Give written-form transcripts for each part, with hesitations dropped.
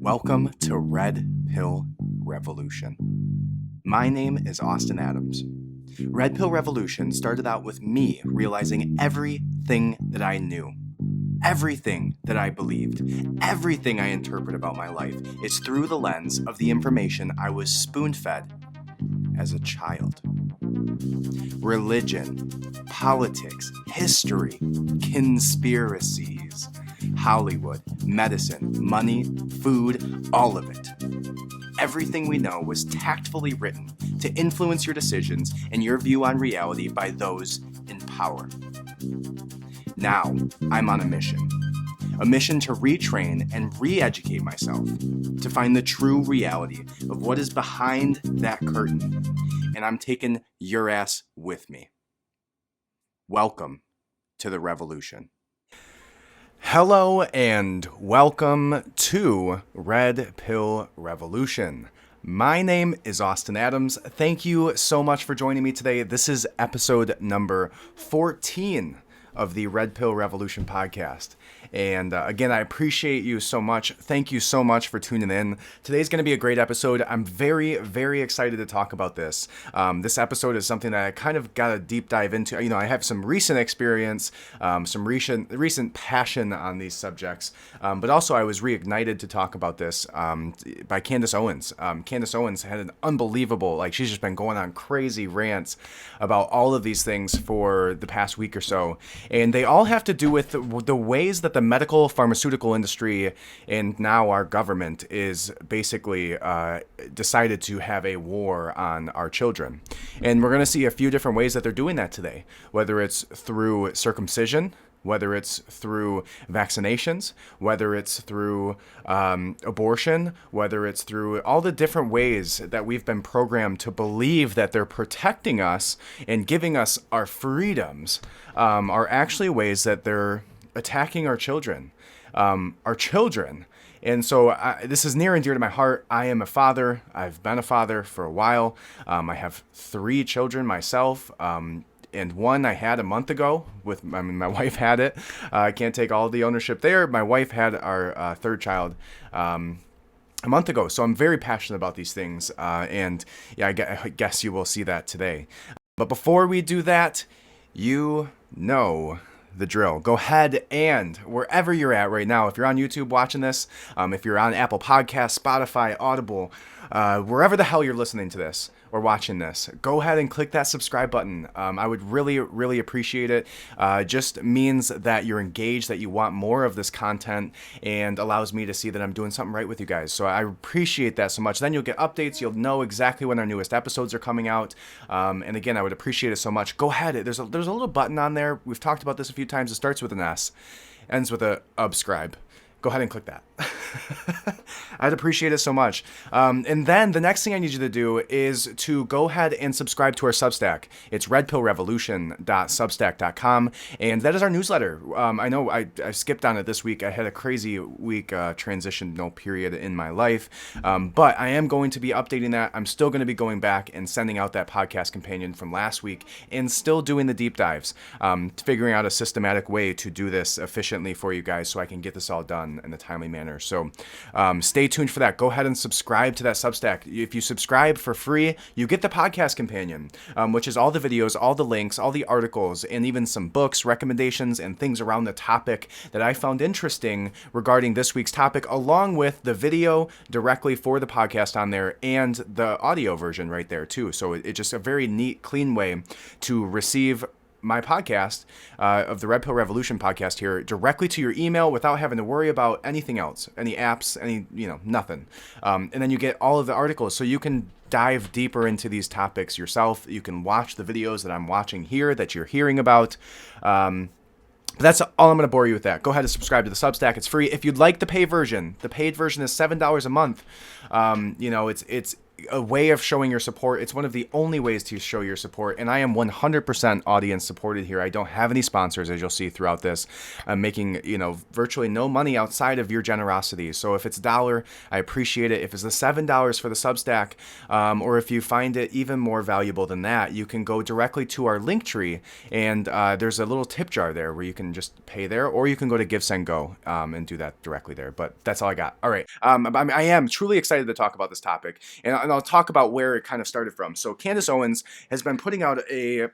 Welcome to Red Pill Revolution. My name is Austin Adams. Red Pill Revolution started out with me realizing everything that I knew, everything that I believed, everything I interpret about my life is through the lens of the information I was spoon-fed as a child. Religion, politics, history, conspiracies, Hollywood, medicine, money, food, all of it. Everything we know was tactfully written to influence your decisions and your view on reality by those in power. Now, I'm on a mission to retrain and re-educate myself, to find the true reality of what is behind that curtain, and I'm taking your ass with me. Welcome to the revolution. Hello and welcome to Red Pill Revolution. My name is Austin Adams. Thank you so much for joining me today. This is episode number 14 of the Red Pill Revolution podcast. And again, I appreciate you so much. Thank you so much for tuning in. Today's going to be a great episode. I'm very, very excited to talk about this. This episode is something that I kind of got a deep dive into. You know, I have some recent experience, some recent passion on these subjects, but also I was reignited to talk about this by Candace Owens. Candace Owens had an unbelievable, she's just been going on crazy rants about all of these things for the past week or so. And they all have to do with the ways that the medical pharmaceutical industry and now our government is basically decided to have a war on our children. And we're going to see a few different ways that they're doing that today, whether it's through circumcision, whether it's through vaccinations, whether it's through abortion, whether it's through all the different ways that we've been programmed to believe that they're protecting us and giving us our freedoms, are actually ways that they're attacking our children. And so this is near and dear to my heart. I am a father. I've been a father for a while. I have 3 children myself. And one I had a month ago my wife had it. I can't take all the ownership there. My wife had our third child a month ago. So I'm very passionate about these things. And yeah, I guess you will see that today. But before we do that, you know the drill. Go ahead and wherever you're at right now, if you're on YouTube watching this, if you're on Apple Podcasts, Spotify, Audible, wherever the hell you're listening to this or watching this, go ahead and click that subscribe button. I would really, really appreciate it. Just means that you're engaged, that you want more of this content, and allows me to see that I'm doing something right with you guys. So I appreciate that so much. Then you'll get updates. You'll know exactly when our newest episodes are coming out. And again, I would appreciate it so much. Go ahead. There's a little button on there. We've talked about this a few times. It starts with an S, ends with a subscribe. Go ahead and click that. I'd appreciate it so much. And then the next thing I need you to do is to go ahead and subscribe to our Substack. It's redpillrevolution.substack.com. And that is our newsletter. I know I skipped on it this week. I had a crazy week transition period in my life. But I am going to be updating that. I'm still going to be going back and sending out that podcast companion from last week and still doing the deep dives, figuring out a systematic way to do this efficiently for you guys so I can get this all done in a timely manner. So stay tuned for that. Go ahead and subscribe to that Substack. If you subscribe for free, you get the podcast companion, which is all the videos, all the links, all the articles, and even some books, recommendations, and things around the topic that I found interesting regarding this week's topic, along with the video directly for the podcast on there and the audio version right there too. So it's just a very neat, clean way to receive my podcast of the Red Pill Revolution podcast here directly to your email without having to worry about anything else, any apps, nothing. And then you get all of the articles so you can dive deeper into these topics yourself. You can watch the videos that I'm watching here that you're hearing about. But that's all I'm going to bore you with that. Go ahead and subscribe to the Substack. It's free. If you'd like the paid version is $7 a month. a way of showing your support. It's one of the only ways to show your support, and I am 100% audience supported here. I don't have any sponsors, as you'll see throughout this. I'm making, virtually no money outside of your generosity. So if it's $1, I appreciate it. If it's the $7 for the Substack, or if you find it even more valuable than that, you can go directly to our link tree, and there's a little tip jar there where you can just pay there, or you can go to Give, Send, Go and do that directly there. But that's all I got. All right. I am truly excited to talk about this topic, and I'll talk about where it kind of started from. So Candace Owens has been putting out a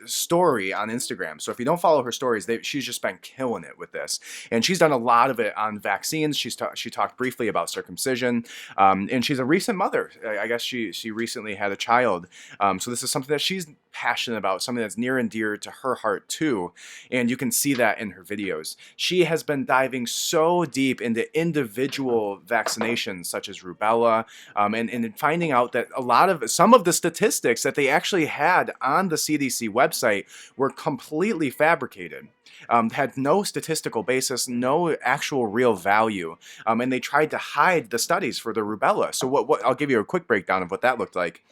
story on Instagram. So if you don't follow her stories, she's just been killing it with this. And she's done a lot of it on vaccines. She talked briefly about circumcision. And she's a recent mother. I guess she recently had a child. So this is something that she's passionate about, something that's near and dear to her heart too. And you can see that in her videos. She has been diving so deep into individual vaccinations such as rubella, and finding out that some of the statistics that they actually had on the CDC website were completely fabricated. Had no statistical basis, no actual real value, and they tried to hide the studies for the rubella. So what I'll give you a quick breakdown of what that looked like.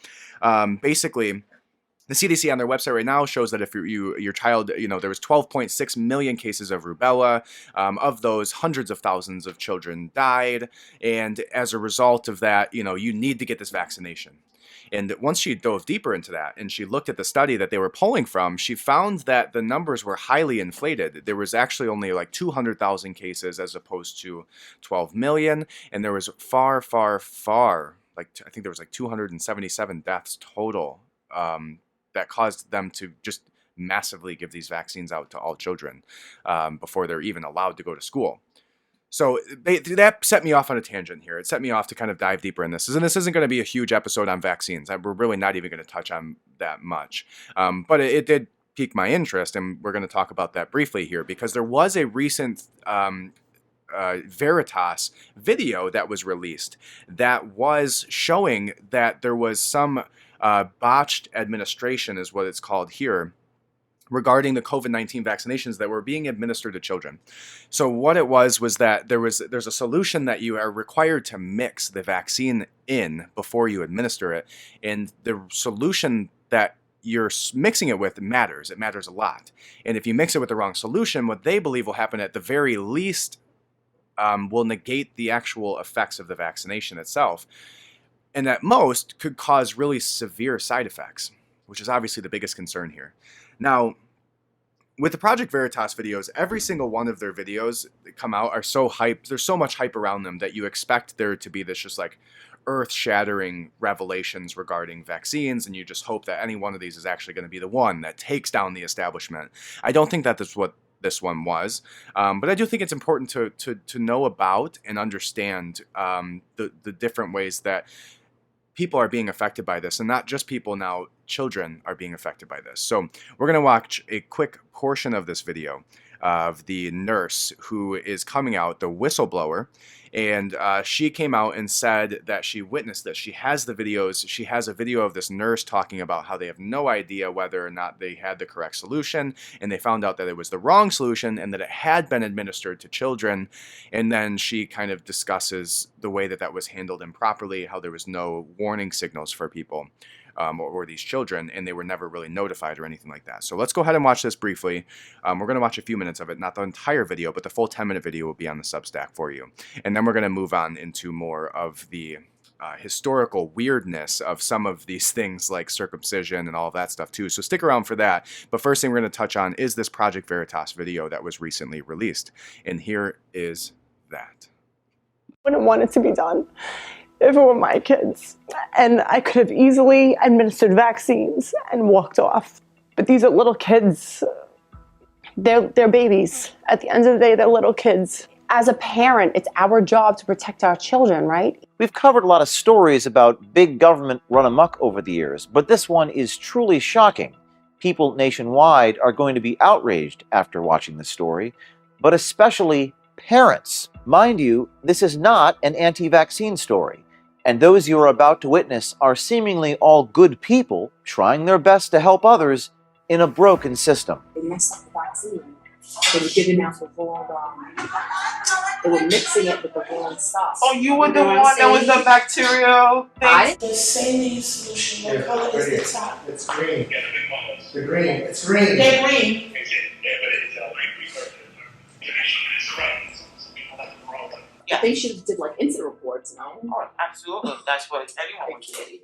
Basically, the CDC on their website right now shows that if your child, there was 12.6 million cases of rubella. Of those, hundreds of thousands of children died. And as a result of that, you need to get this vaccination. And once she dove deeper into that and she looked at the study that they were pulling from, she found that the numbers were highly inflated. There was actually only like 200,000 cases as opposed to 12 million. And there was far, I think there was like 277 deaths total that caused them to just massively give these vaccines out to all children before they're even allowed to go to school. So that set me off on a tangent here. It set me off to kind of dive deeper in this. And this isn't going to be a huge episode on vaccines. We're really not even going to touch on that much. But it did pique my interest, and we're going to talk about that briefly here, because there was a recent Veritas video that was released that was showing that there was some botched administration, is what it's called here, regarding the COVID-19 vaccinations that were being administered to children. So what it was that there's a solution that you are required to mix the vaccine in before you administer it, and the solution that you're mixing it with matters. It matters a lot. And if you mix it with the wrong solution, what they believe will happen at the very least will negate the actual effects of the vaccination itself, and at most could cause really severe side effects, which is obviously the biggest concern here. Now, with the Project Veritas videos, every single one of their videos that come out are so hyped. There's so much hype around them that you expect there to be this just like earth-shattering revelations regarding vaccines, and you just hope that any one of these is actually going to be the one that takes down the establishment. I don't think that that's what this one was, but I do think it's important to know about and understand the different ways that people are being affected by this, and not just people now, children are being affected by this. So we're going to watch a quick portion of this video of the nurse who is coming out, the whistleblower, and she came out and said that she witnessed this. She has the videos. She has a video of this nurse talking about how they have no idea whether or not they had the correct solution, and they found out that it was the wrong solution and that it had been administered to children. And then she kind of discusses the way that was handled improperly, how there was no warning signals for people. Or these children, and they were never really notified or anything like that. So let's go ahead and watch this briefly. We're going to watch a few minutes of it, not the entire video, but the full 10-minute video will be on the Substack for you. And then we're going to move on into more of the historical weirdness of some of these things like circumcision and all of that stuff too. So stick around for that. But first thing we're going to touch on is this Project Veritas video that was recently released. And here is that. I wouldn't want it to be done if it were my kids, and I could have easily administered vaccines and walked off. But these are little kids. They're babies. At the end of the day, they're little kids. As a parent, it's our job to protect our children, right? We've covered a lot of stories about big government run amok over the years, but this one is truly shocking. People nationwide are going to be outraged after watching the story, but especially parents. Mind you, this is not an anti-vaccine story. And those you are about to witness are seemingly all good people trying their best to help others in a broken system. They messed up the vaccine. They were giving out for all They were mixing it with the wrong stuff. Oh, you were the one that was the bacterial thing? The saline solution, what color is the top? It's green. The green. It's green. They're green. I think she did like incident reports, no? Oh, absolutely. That's what everyone was doing.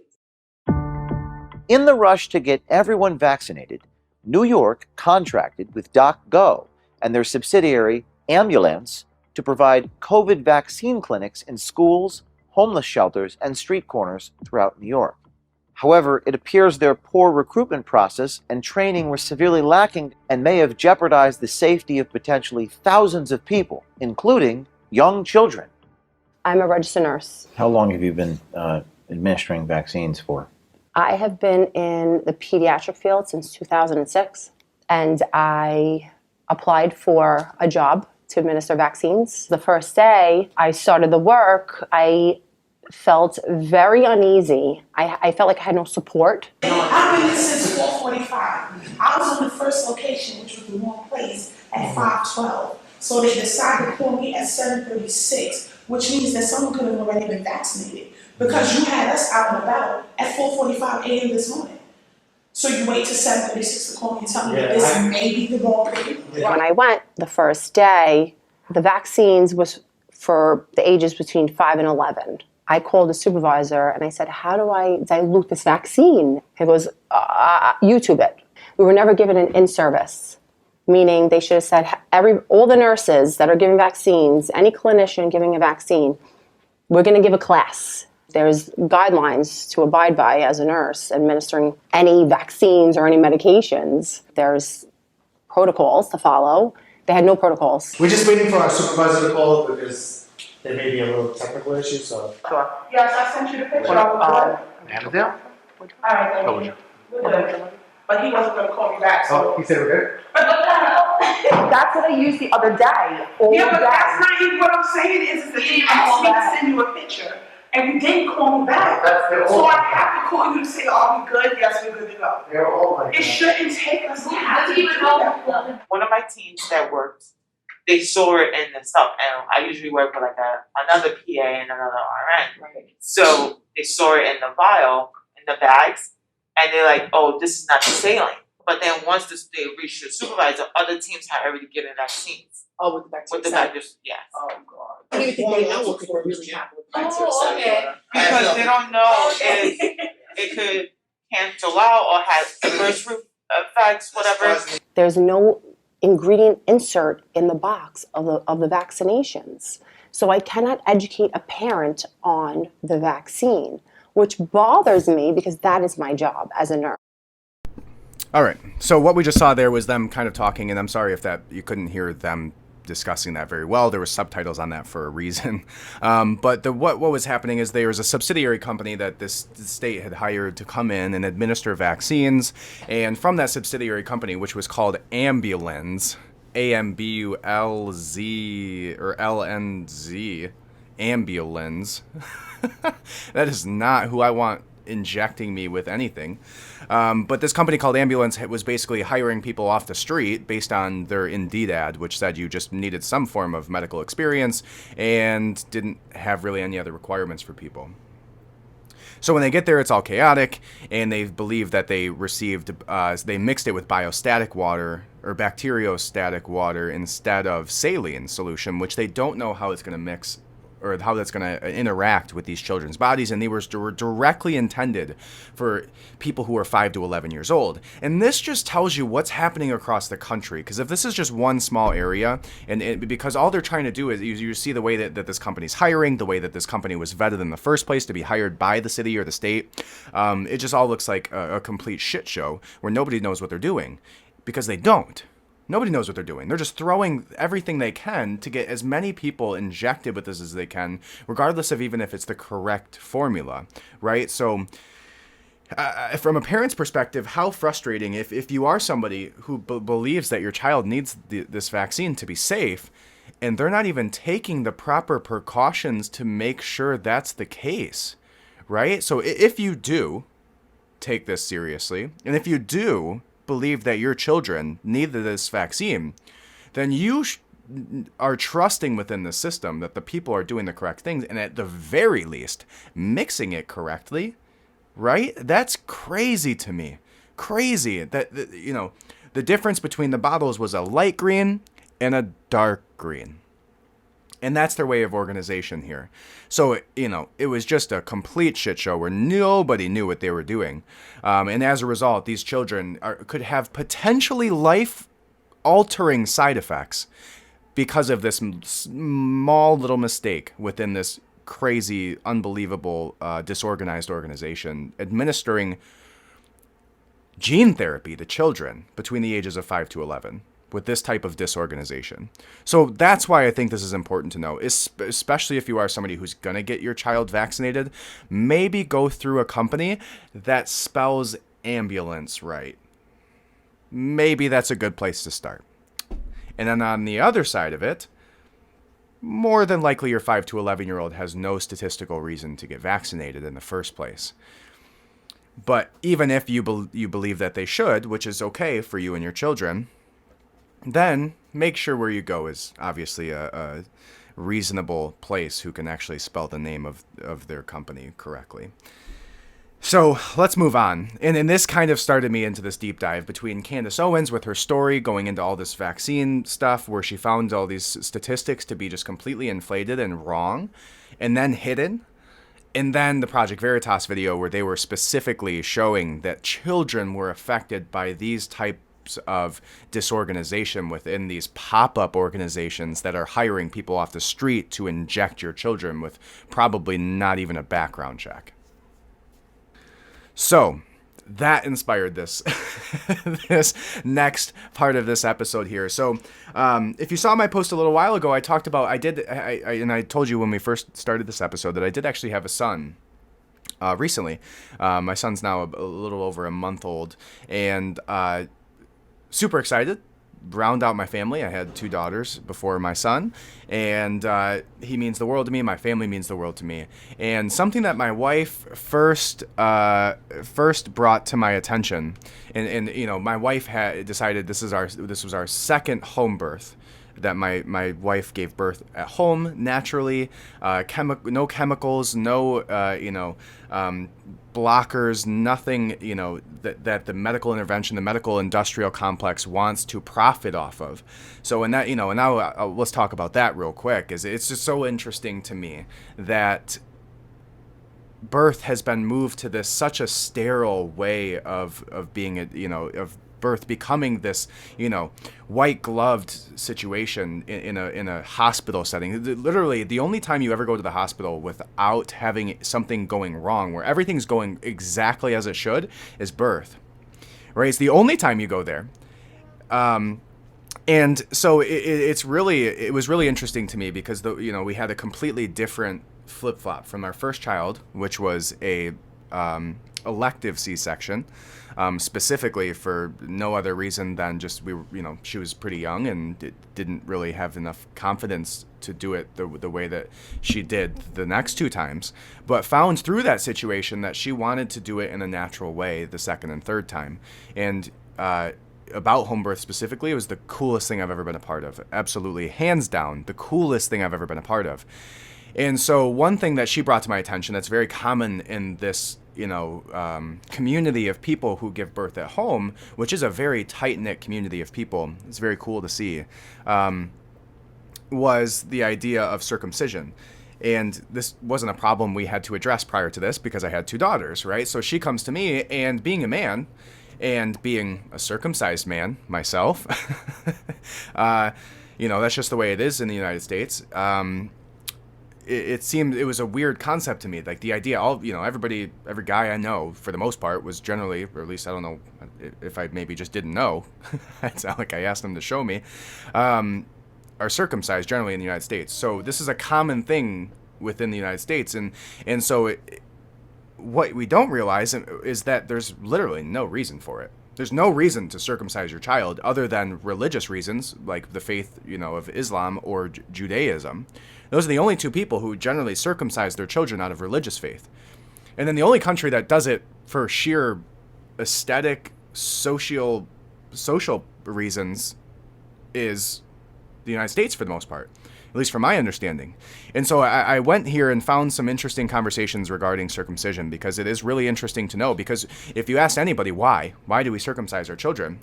In the rush to get everyone vaccinated, New York contracted with DocGo and their subsidiary Ambulance to provide COVID vaccine clinics in schools, homeless shelters, and street corners throughout New York. However, it appears their poor recruitment process and training were severely lacking and may have jeopardized the safety of potentially thousands of people, including young children. I'm a registered nurse. How long have you been administering vaccines for? I have been in the pediatric field since 2006, and I applied for a job to administer vaccines. The first day I started the work, I felt very uneasy. I felt like I had no support. I've been here since 4:45. I was on the first location, which was the wrong place, at 5:12. So they decided to call me at 7:36, which means that someone could have already been vaccinated because you had us out and about at 4:45 a.m. this morning. So you wait till 7:36 to call me and tell me that this may be the wrong thing? When I went the first day, the vaccines was for the ages between 5 and 11. I called the supervisor and I said, how do I dilute this vaccine? He goes, YouTube it. We were never given an in-service, meaning they should have said all the nurses that are giving vaccines, any clinician giving a vaccine, we're going to give a class. There's guidelines to abide by as a nurse administering any vaccines or any medications. There's protocols to follow. They had no protocols. We're just waiting for our supervisor to call because there may be a little technical issue, so. Sure. Yes, I sent you the picture. Annandale? Alright, thank you. We're good. But he wasn't gonna call me back, so. Oh, he said we're good? That's what I used the other day. Yeah, but that's not even what I'm saying is that you asked me to send you a picture and you didn't call me back. So I have to call you to say, are we good? Yes, we're good to go. They're all like It that. shouldn't take us to have to do that. One of my teams that worked, they saw it in the stuff, and I usually work with like another PA and another RN. Right. So they saw it in the vial, in the bags, and they're like, oh, this is not the saline. But then once they reached the supervisor, other teams had already given vaccines. Oh, with the vaccine. With the vaccines, yes. Oh, God. I don't even think they know if we're really happy with the vaccine. Oh, okay. Because they don't know if it could cancel out or have adverse effects, whatever. There's no ingredient insert in the box of the vaccinations. So I cannot educate a parent on the vaccine, which bothers me because that is my job as a nurse. All right. So what we just saw there was them kind of talking, and I'm sorry if that you couldn't hear them discussing that very well. There were subtitles on that for a reason. But what was happening is there was a subsidiary company that this state had hired to come in and administer vaccines. And from that subsidiary company, which was called Ambulance, A-M-B-U-L-Z or L-N-Z, Ambulance. That is not who I want injecting me with anything. But this company called Ambulance was basically hiring people off the street based on their Indeed ad, which said you just needed some form of medical experience and didn't have really any other requirements for people. So when they get there, it's all chaotic, and they believe that they received, they mixed it with biostatic water or bacteriostatic water instead of saline solution, which they don't know how it's going to mix or how that's going to interact with these children's bodies, and they were directly intended for people who are 5 to 11 years old. And this just tells you what's happening across the country, because if this is just one small area, and because all they're trying to do is, you see the way that this company's hiring, the way that this company was vetted in the first place to be hired by the city or the state, it just all looks like a complete shit show where nobody knows what they're doing, because they don't. Nobody knows what they're doing. They're just throwing everything they can to get as many people injected with this as they can, regardless of even if it's the correct formula, right? So from a parent's perspective, how frustrating if you are somebody who believes that your child needs this vaccine to be safe, and they're not even taking the proper precautions to make sure that's the case, right? So if you do take this seriously, and if you do believe that your children need this vaccine, then you are trusting within the system that the people are doing the correct things, and at the very least, mixing it correctly, right? That's crazy to me. Crazy that, the difference between the bottles was a light green and a dark green. And that's their way of organization here. So, it was just a complete shit show where nobody knew what they were doing. And as a result, these children could have potentially life-altering side effects because of this small little mistake within this crazy, unbelievable, disorganized organization administering gene therapy to children between the ages of 5 to 11 with this type of disorganization. So that's why I think this is important to know, especially if you are somebody who's going to get your child vaccinated. Maybe go through a company that spells ambulance right. Maybe that's a good place to start. And then on the other side of it, more than likely your 5 to 11-year-old has no statistical reason to get vaccinated in the first place. But even if you believe that they should, which is okay for you and your children, then make sure where you go is obviously a reasonable place who can actually spell the name of their company correctly. So let's move on. And this kind of started me into this deep dive between Candace Owens with her story going into all this vaccine stuff where she found all these statistics to be just completely inflated and wrong and then hidden. And then the Project Veritas video where they were specifically showing that children were affected by these types of disorganization within these pop-up organizations that are hiring people off the street to inject your children with probably not even a background check. So that inspired this this next part of this episode here. So if you saw my post a little while ago, I talked about and I told you when we first started this episode that I did actually have a son recently. My son's now a little over a month old, and super excited. Round out my family. I had 2 daughters before my son, and he means the world to me. My family means the world to me. And something that my wife first brought to my attention, and my wife had decided this was our second home birth, that my wife gave birth at home naturally, no chemicals, no blockers, nothing that the medical intervention, the medical industrial complex wants to profit off of. So in that, and now let's talk about that real quick. It's just so interesting to me that birth has been moved to this such a sterile way of being of birth becoming this white gloved situation in a hospital setting. Literally the only time you ever go to the hospital without having something going wrong, where everything's going exactly as it should, is birth, right? It's the only time you go there. And so it was really interesting to me because we had a completely different flip-flop from our first child, which was a elective C-section, specifically for no other reason than just she was pretty young and didn't really have enough confidence to do it the way that she did the next 2 times, but found through that situation that she wanted to do it in a natural way the second and third time. And about home birth specifically, it was the coolest thing I've ever been a part of. Absolutely, hands down, the coolest thing I've ever been a part of. And so one thing that she brought to my attention that's very common in this community of people who give birth at home, which is a very tight-knit community of people, it's very cool to see, was the idea of circumcision. And this wasn't a problem we had to address prior to this because I had 2 daughters, right? So she comes to me, and being a man, and being a circumcised man myself, that's just the way it is in the United States. It seemed it was a weird concept to me. Like the idea, every guy I know for the most part was generally, or at least I don't know if I maybe just didn't know. It's not like I asked them to show me. Are circumcised generally in the United States. So this is a common thing within the United States, and so what we don't realize is that there's literally no reason for it. There's no reason to circumcise your child other than religious reasons, like the faith, of Islam or Judaism. Those are the only 2 people who generally circumcise their children out of religious faith. And then the only country that does it for sheer aesthetic, social reasons is the United States for the most part, at least from my understanding. And so I went here and found some interesting conversations regarding circumcision, because it is really interesting to know, because if you ask anybody why do we circumcise our children,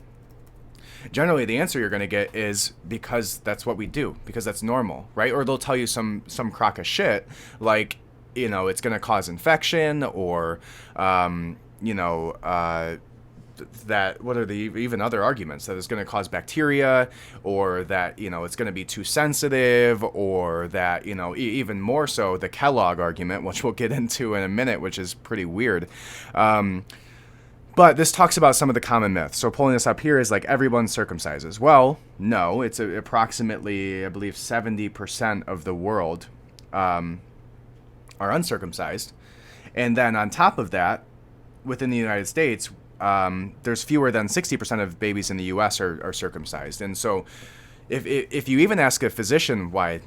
generally the answer you're going to get is because that's what we do, because that's normal, right? Or they'll tell you some crock of shit like, you know, it's going to cause infection, or that, what are the even other arguments, that it's going to cause bacteria, or that, you know, it's going to be too sensitive, or that, you know, even more so the Kellogg argument, which we'll get into in a minute, which is pretty weird. But this talks about some of the common myths. So pulling this up here is like, everyone circumcises. Well, no, it's approximately, I believe, 70% of the world are uncircumcised. And then on top of that, within the United States, there's fewer than 60% of babies in the U.S. are circumcised. And so if you even ask a physician why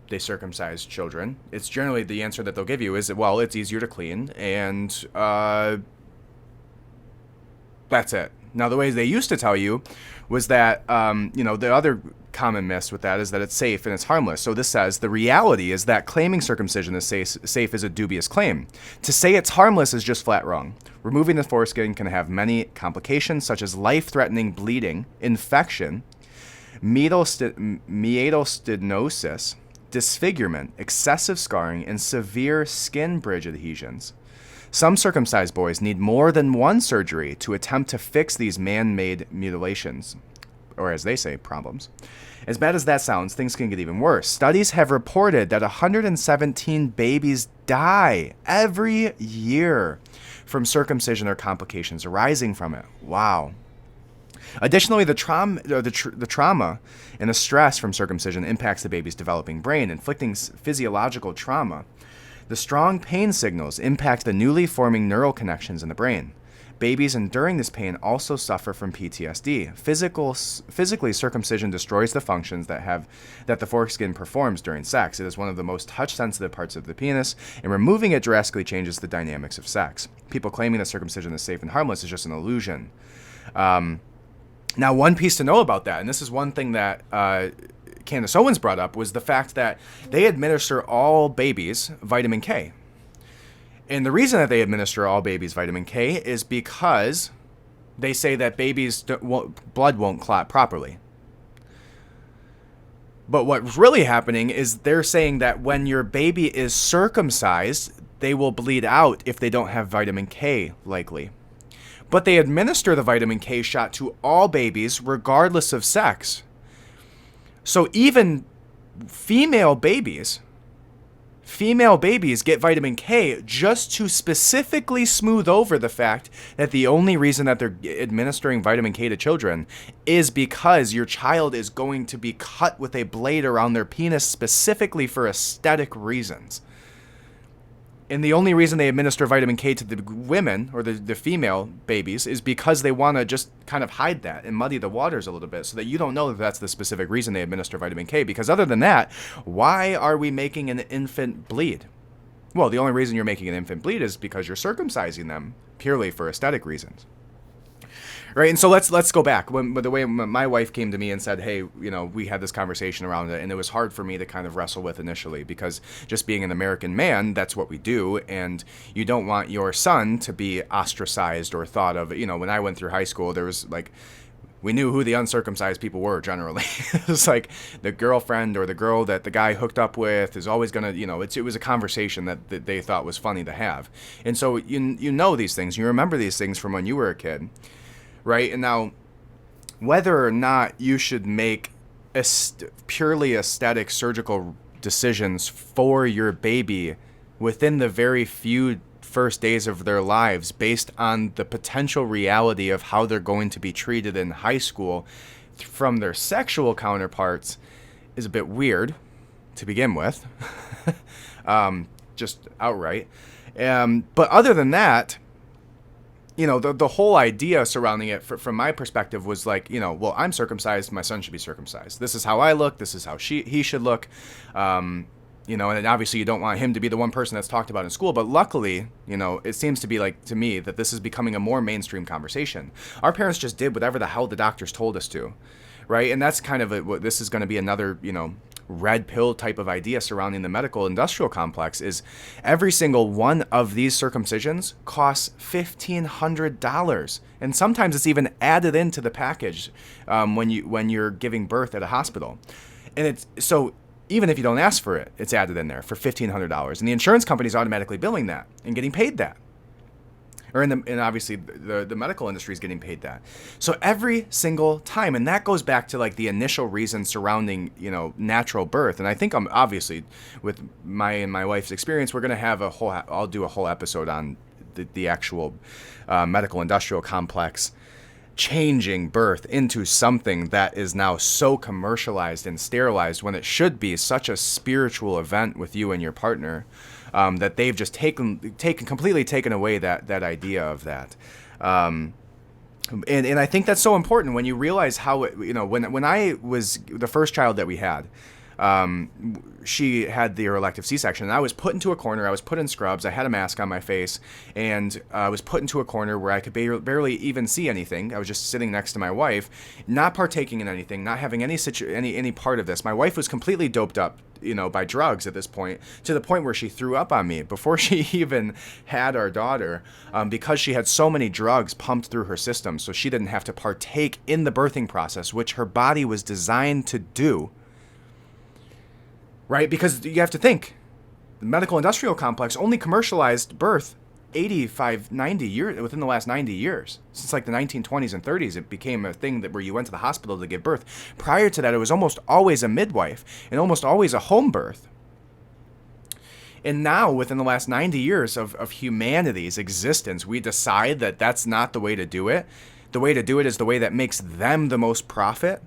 they circumcise children, it's generally the answer that they'll give you is, well, it's easier to clean, and that's it. Now, the way they used to tell you was that, the other common myths with that is that it's safe and it's harmless. So this says, the reality is that claiming circumcision is safe is a dubious claim. To say it's harmless is just flat wrong. Removing the foreskin can have many complications, such as life-threatening bleeding, infection, meatostenosis, disfigurement, excessive scarring, and severe skin bridge adhesions. Some circumcised boys need more than one surgery to attempt to fix these man-made mutilations, or as they say, problems. As bad as that sounds, things can get even worse. Studies have reported that 117 babies die every year from circumcision or complications arising from it. Wow. Additionally, the trauma and the stress from circumcision impacts the baby's developing brain, inflicting physiological trauma. The strong pain signals impact the newly forming neural connections in the brain. Babies enduring this pain also suffer from PTSD. Physically, circumcision destroys the functions that the foreskin performs during sex. It is one of the most touch-sensitive parts of the penis, and removing it drastically changes the dynamics of sex. People claiming that circumcision is safe and harmless is just an illusion. Now, one piece to know about that, and this is one thing that Candace Owens brought up, was the fact that they administer all babies vitamin K. And the reason that they administer all babies vitamin K is because they say that babies' blood won't clot properly. But what's really happening is they're saying that when your baby is circumcised, they will bleed out if they don't have vitamin K, likely. But they administer the vitamin K shot to all babies regardless of sex. So even female babies get vitamin K just to specifically smooth over the fact that the only reason that they're administering vitamin K to children is because your child is going to be cut with a blade around their penis specifically for aesthetic reasons. And the only reason they administer vitamin K to the women, or the female babies, is because they want to just kind of hide that and muddy the waters a little bit so that you don't know that that's the specific reason they administer vitamin K. Because other than that, why are we making an infant bleed? Well, the only reason you're making an infant bleed is because you're circumcising them purely for aesthetic reasons. Right, and so let's go back. The way my wife came to me and said, hey, we had this conversation around it, and it was hard for me to kind of wrestle with initially, because just being an American man, that's what we do, and you don't want your son to be ostracized or thought of. When I went through high school, there was we knew who the uncircumcised people were generally. It was like the girlfriend or the girl that the guy hooked up with is always gonna, it was a conversation that they thought was funny to have, and so you know these things, you remember these things from when you were a kid. Right? And now, whether or not you should make purely aesthetic surgical decisions for your baby within the very few first days of their lives based on the potential reality of how they're going to be treated in high school from their sexual counterparts is a bit weird to begin with. Just outright. But other than that, the whole idea surrounding it, from my perspective, was well, I'm circumcised, my son should be circumcised. This is how I look. This is how he should look. And obviously you don't want him to be the one person that's talked about in school. But luckily, it seems to be to me that this is becoming a more mainstream conversation. Our parents just did whatever the hell the doctors told us to. right? And that's kind of what this is going to be another, red pill type of idea surrounding the medical industrial complex is every single one of these circumcisions costs $1,500, and sometimes it's even added into the package when you're giving birth at a hospital. And it's so even if you don't ask for it, it's added in there for $1,500, and the insurance company's automatically billing that and getting paid that. And obviously the medical industry is getting paid that. So every single time, and that goes back to like the initial reason surrounding, natural birth. And I think I'm obviously with my and my wife's experience, we're going to have I'll do a whole episode on the actual medical industrial complex changing birth into something that is now so commercialized and sterilized when it should be such a spiritual event with you and your partner. That they've just completely taken away that idea of that. And I think that's so important when you realize how, when I was the first child that we had, she had the elective C-section, and I was put into a corner. I was put in scrubs. I had a mask on my face, and I was put into a corner where I could barely even see anything. I was just sitting next to my wife, not partaking in anything, not having any part of this. My wife was completely doped up, by drugs at this point, to the point where she threw up on me before she even had our daughter, because she had so many drugs pumped through her system, so she didn't have to partake in the birthing process, which her body was designed to do. Right? Because you have to think, the medical industrial complex only commercialized birth 90 years, within the last 90 years. Since like the 1920s and 30s, it became a thing where you went to the hospital to give birth. Prior to that, it was almost always a midwife and almost always a home birth. And now, within the last 90 years of humanity's existence, we decide that that's not the way to do it. The way to do it is the way that makes them the most profit.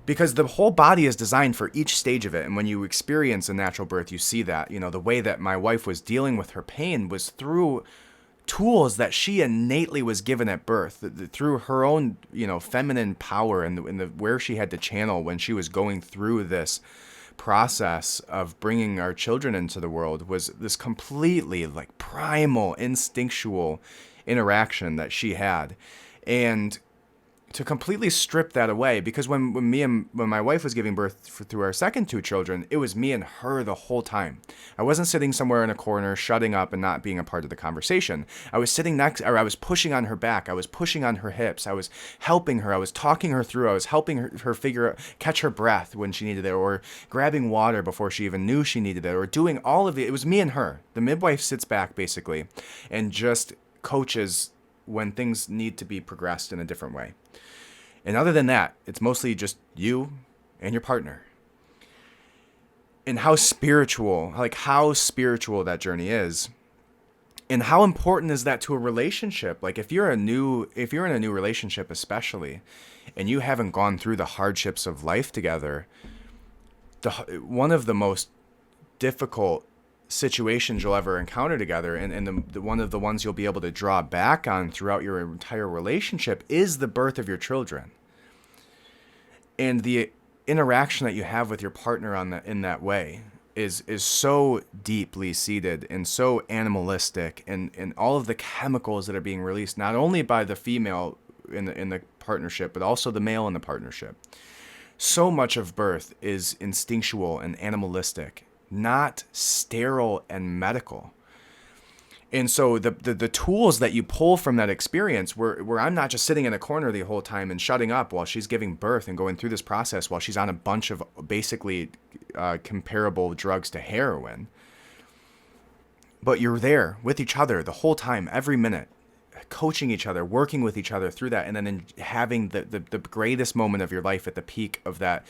Because the whole body is designed for each stage of it. And when you experience a natural birth, you see that, the way that my wife was dealing with her pain was through tools that she innately was given at birth, through her own, feminine power and where she had to channel when she was going through this process of bringing our children into the world, was this completely like primal, instinctual interaction that she had. And to completely strip that away, because when my wife was giving birth through our second two children, it was me and her the whole time. I wasn't sitting somewhere in a corner, shutting up and not being a part of the conversation. I was sitting I was pushing on her back. I was pushing on her hips. I was helping her. I was talking her through. I was helping her catch her breath when she needed it, or grabbing water before she even knew she needed it, or doing all of it. It was me and her. The midwife sits back basically and just coaches when things need to be progressed in a different way. And other than that, it's mostly just you and your partner. And how spiritual that journey is. And how important is that to a relationship? Like if you're in a new relationship especially, and you haven't gone through the hardships of life together, one of the most difficult situations you'll ever encounter together, and the one of the ones you'll be able to draw back on throughout your entire relationship, is the birth of your children. And the interaction that you have with your partner in that way is so deeply seated and so animalistic, and all of the chemicals that are being released, not only by the female in the partnership, but also the male in the partnership. So much of birth is instinctual and animalistic, not sterile and medical. And so the tools that you pull from that experience, where I'm not just sitting in a corner the whole time and shutting up while she's giving birth and going through this process while she's on a bunch of basically comparable drugs to heroin, but you're there with each other the whole time, every minute, coaching each other, working with each other through that, and then having the greatest moment of your life at the peak of that,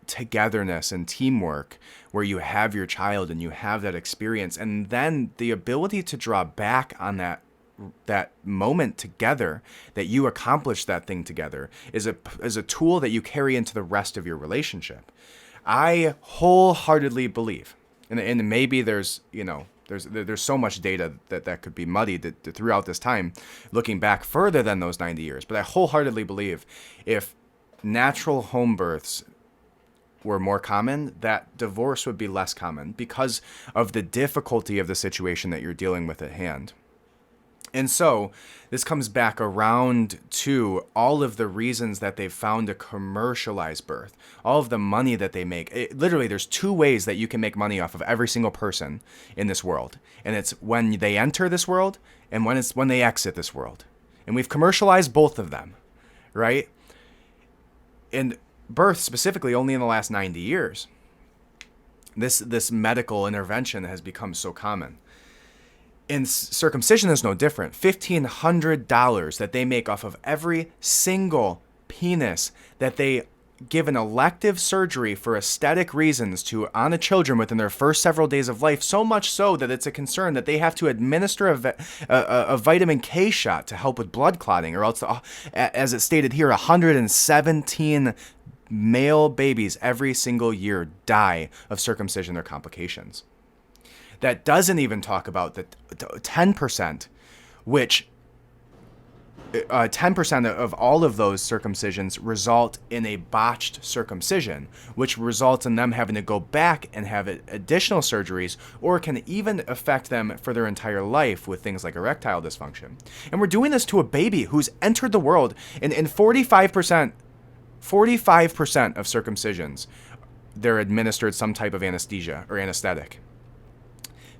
togetherness and teamwork, where you have your child and you have that experience, and then the ability to draw back on that moment together, that you accomplished that thing together, is a tool that you carry into the rest of your relationship. I wholeheartedly believe, and maybe there's so much data that could be muddied throughout this time, looking back further than those 90 years, but I wholeheartedly believe if natural home births were more common, that divorce would be less common, because of the difficulty of the situation that you're dealing with at hand. And so this comes back around to all of the reasons that they've found to commercialize birth, all of the money that they make. Literally, there's two ways that you can make money off of every single person in this world. And it's when they enter this world and when they exit this world. And we've commercialized both of them, right? And birth specifically only in the last 90 years. This medical intervention has become so common. And circumcision is no different. $1,500 that they make off of every single penis that they give an elective surgery for aesthetic reasons to on the children within their first several days of life, so much so that it's a concern that they have to administer a vitamin K shot to help with blood clotting, or else, as it stated here, 117 male babies every single year die of circumcision or complications. That doesn't even talk about the 10%, which 10% of all of those circumcisions result in a botched circumcision, which results in them having to go back and have additional surgeries, or can even affect them for their entire life with things like erectile dysfunction. And we're doing this to a baby who's entered the world, and 45% of circumcisions, they're administered some type of anesthesia or anesthetic.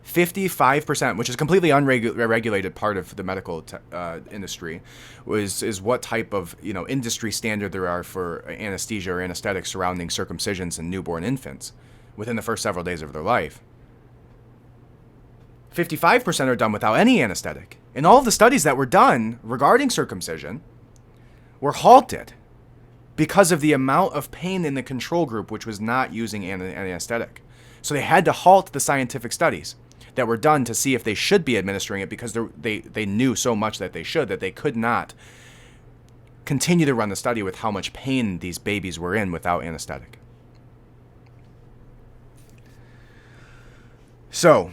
55%, which is a completely unregulated part of the medical industry, is what type of industry standard there are for anesthesia or anesthetic surrounding circumcisions in newborn infants within the first several days of their life. 55% are done without any anesthetic. And all of the studies that were done regarding circumcision were halted because of the amount of pain in the control group, which was not using an anesthetic. So they had to halt the scientific studies that were done to see if they should be administering it, because they knew so much that they should, that they could not continue to run the study with how much pain these babies were in without anesthetic. So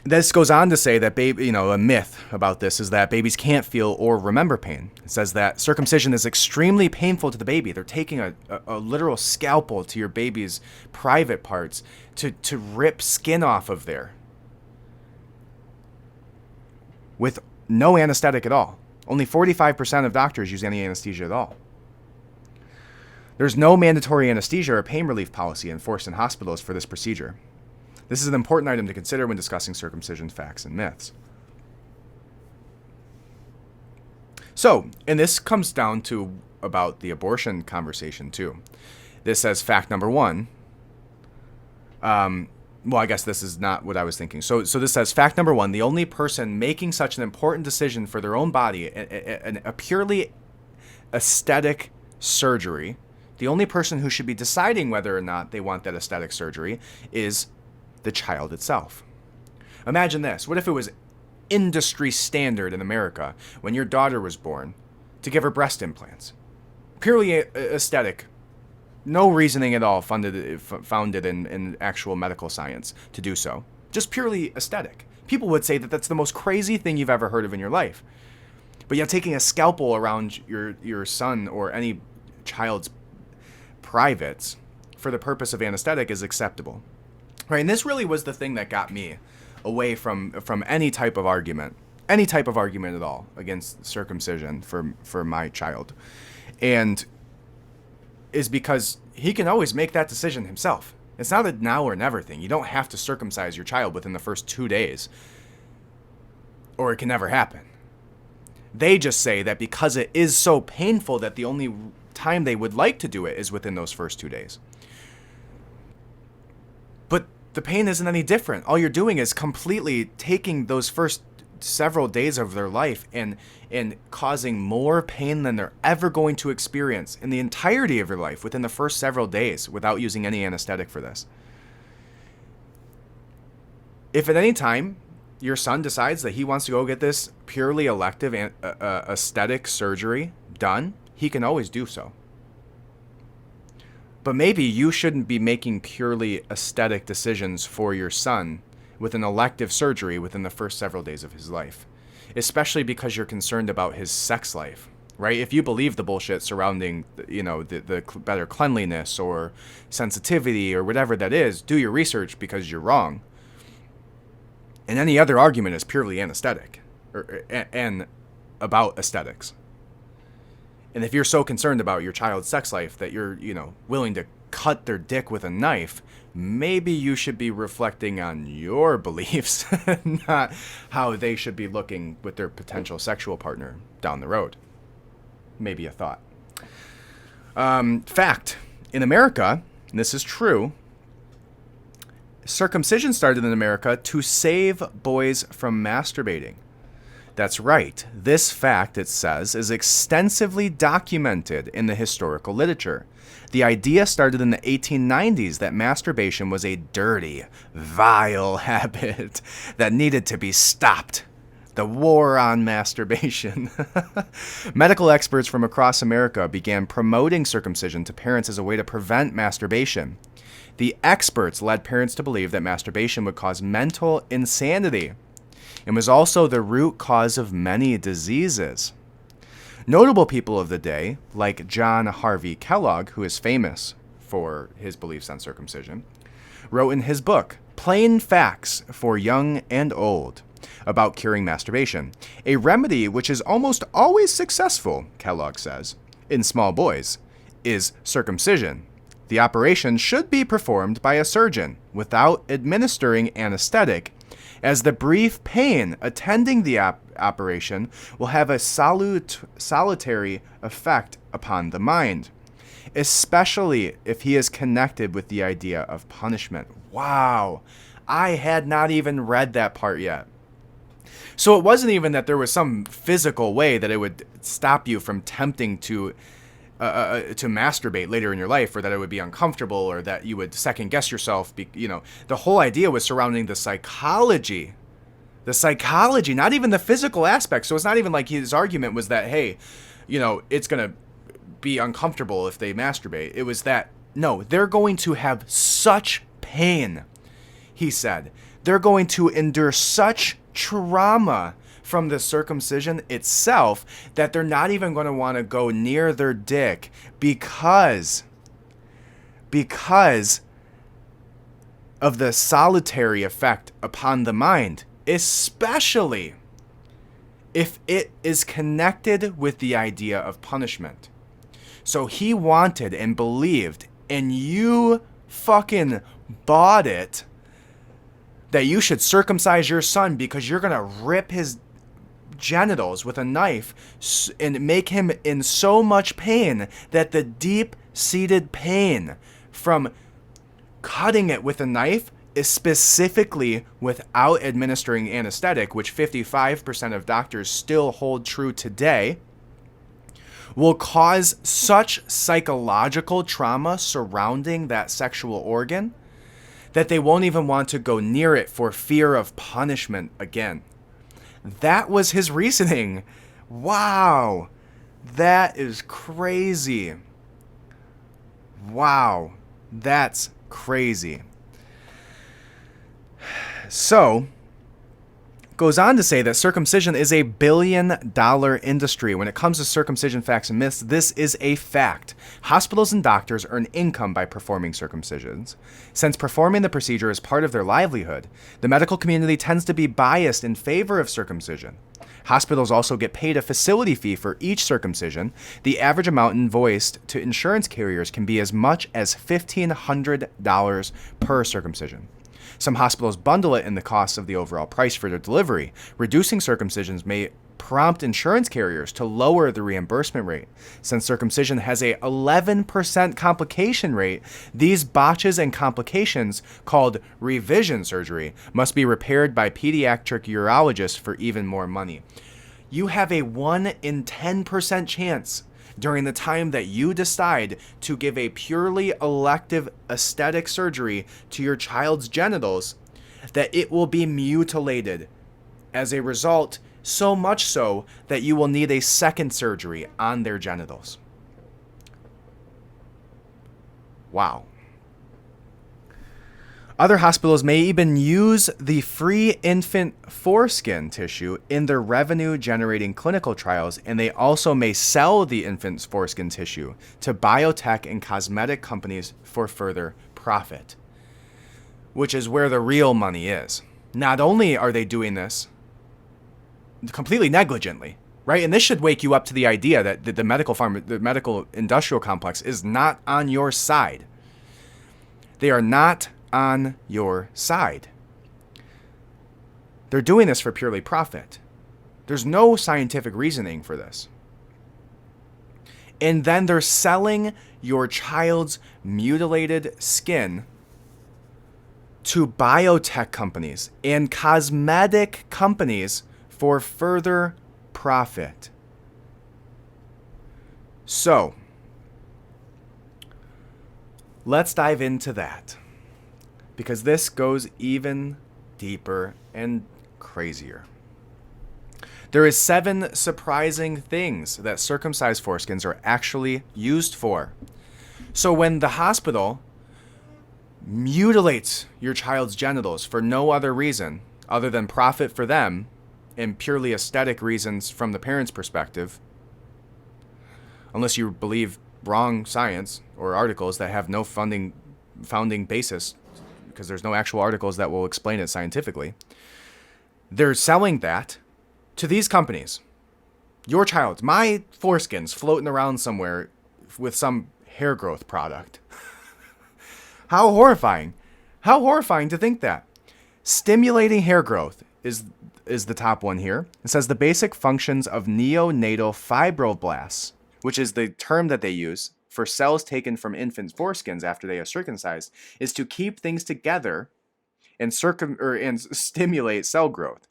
this goes on to say that a myth about this is that babies can't feel or remember pain. It says that circumcision is extremely painful to the baby. They're taking a literal scalpel to your baby's private parts to rip skin off of there, with no anesthetic at all. Only 45% of doctors use any anesthesia at all. There's no mandatory anesthesia or pain relief policy enforced in hospitals for this procedure. This is an important item to consider when discussing circumcision facts and myths. So, and this comes down to about the abortion conversation too. This says fact number one. Well, I guess this is not what I was thinking. So this says, fact number one, the only person making such an important decision for their own body, a purely aesthetic surgery, the only person who should be deciding whether or not they want that aesthetic surgery is the child itself. Imagine this. What if it was industry standard in America when your daughter was born to give her breast implants? Purely aesthetic. No reasoning at all founded in actual medical science to do so. Just purely aesthetic. People would say that that's the most crazy thing you've ever heard of in your life. But yet taking a scalpel around your son or any child's privates for the purpose of anesthetic is acceptable. Right? And this really was the thing that got me away from any type of argument at all against circumcision for my child. And is because he can always make that decision himself. It's not a now or never thing. You don't have to circumcise your child within the first 2 days, or it can never happen. They just say that because it is so painful that the only time they would like to do it is within those first 2 days. But the pain isn't any different. All you're doing is completely taking those first several days of their life and causing more pain than they're ever going to experience in the entirety of your life within the first several days without using any anesthetic for this. If at any time your son decides that he wants to go get this purely elective aesthetic surgery done, he can always do so. But maybe you shouldn't be making purely aesthetic decisions for your son with an elective surgery within the first several days of his life, especially because you're concerned about his sex life, right? If you believe the bullshit surrounding, the better cleanliness or sensitivity or whatever that is, do your research, because you're wrong. And any other argument is purely anesthetic and about aesthetics. And if you're so concerned about your child's sex life that you're, willing to cut their dick with a knife, maybe you should be reflecting on your beliefs, not how they should be looking with their potential sexual partner down the road. Maybe a thought. Fact. In America, and this is true, circumcision started in America to save boys from masturbating. That's right. This fact, it says, is extensively documented in the historical literature. The idea started in the 1890s that masturbation was a dirty, vile habit that needed to be stopped. The war on masturbation. Medical experts from across America began promoting circumcision to parents as a way to prevent masturbation. The experts led parents to believe that masturbation would cause mental insanity and was also the root cause of many diseases. Notable people of the day, like John Harvey Kellogg, who is famous for his beliefs on circumcision, wrote in his book, Plain Facts for Young and Old, about curing masturbation, a remedy which is almost always successful, Kellogg says, in small boys, is circumcision. The operation should be performed by a surgeon without administering anesthetic, as the brief pain attending the operation will have a salutary effect upon the mind, especially if he is connected with the idea of punishment. Wow, I had not even read that part yet. So it wasn't even that there was some physical way that it would stop you from tempting to masturbate later in your life, or that it would be uncomfortable, or that you would second guess yourself. The whole idea was surrounding the psychology, not even the physical aspect. So it's not even like his argument was that, hey, it's going to be uncomfortable if they masturbate. It was that, no, they're going to have such pain, he said. They're going to endure such trauma from the circumcision itself that they're not even going to want to go near their dick because of the salutary effect upon the mind, especially if it is connected with the idea of punishment. So he wanted and believed, and you fucking bought it, that you should circumcise your son because you're going to rip his genitals with a knife and make him in so much pain that the deep-seated pain from cutting it with a knife is specifically without administering anesthetic, which 55% of doctors still hold true today, will cause such psychological trauma surrounding that sexual organ that they won't even want to go near it for fear of punishment again. That was his reasoning. Wow. That is crazy. Wow. That's crazy. So, goes on to say that circumcision is a billion-dollar industry. When it comes to circumcision facts and myths, this is a fact. Hospitals and doctors earn income by performing circumcisions. Since performing the procedure is part of their livelihood, the medical community tends to be biased in favor of circumcision. Hospitals also get paid a facility fee for each circumcision. The average amount invoiced to insurance carriers can be as much as $1,500 per circumcision. Some hospitals bundle it in the cost of the overall price for their delivery. Reducing circumcisions may prompt insurance carriers to lower the reimbursement rate. Since circumcision has a 11% complication rate, these botches and complications, called revision surgery, must be repaired by pediatric urologists for even more money. You have a 1 in 10% chance during the time that you decide to give a purely elective aesthetic surgery to your child's genitals that it will be mutilated as a result, so much so that you will need a second surgery on their genitals. Wow. Other hospitals may even use the free infant foreskin tissue in their revenue-generating clinical trials, and they also may sell the infant's foreskin tissue to biotech and cosmetic companies for further profit, which is where the real money is. Not only are they doing this completely negligently, right? And this should wake you up to the idea that the medical industrial complex is not on your side. They are not on your side. They're doing this for purely profit. There's no scientific reasoning for this. And then they're selling your child's mutilated skin to biotech companies and cosmetic companies for further profit. So, let's dive into that, because this goes even deeper and crazier. There is 7 surprising things that circumcised foreskins are actually used for. So when the hospital mutilates your child's genitals for no other reason other than profit for them and purely aesthetic reasons from the parent's perspective, unless you believe wrong science or articles that have no founding basis, because there's no actual articles that will explain it scientifically, they're selling that to these companies. Your child's, my foreskin's floating around somewhere with some hair growth product. How horrifying. How horrifying to think that. Stimulating hair growth is the top one here. It says the basic functions of neonatal fibroblasts, which is the term that they use for cells taken from infants' foreskins after they are circumcised, is to keep things together and stimulate cell growth.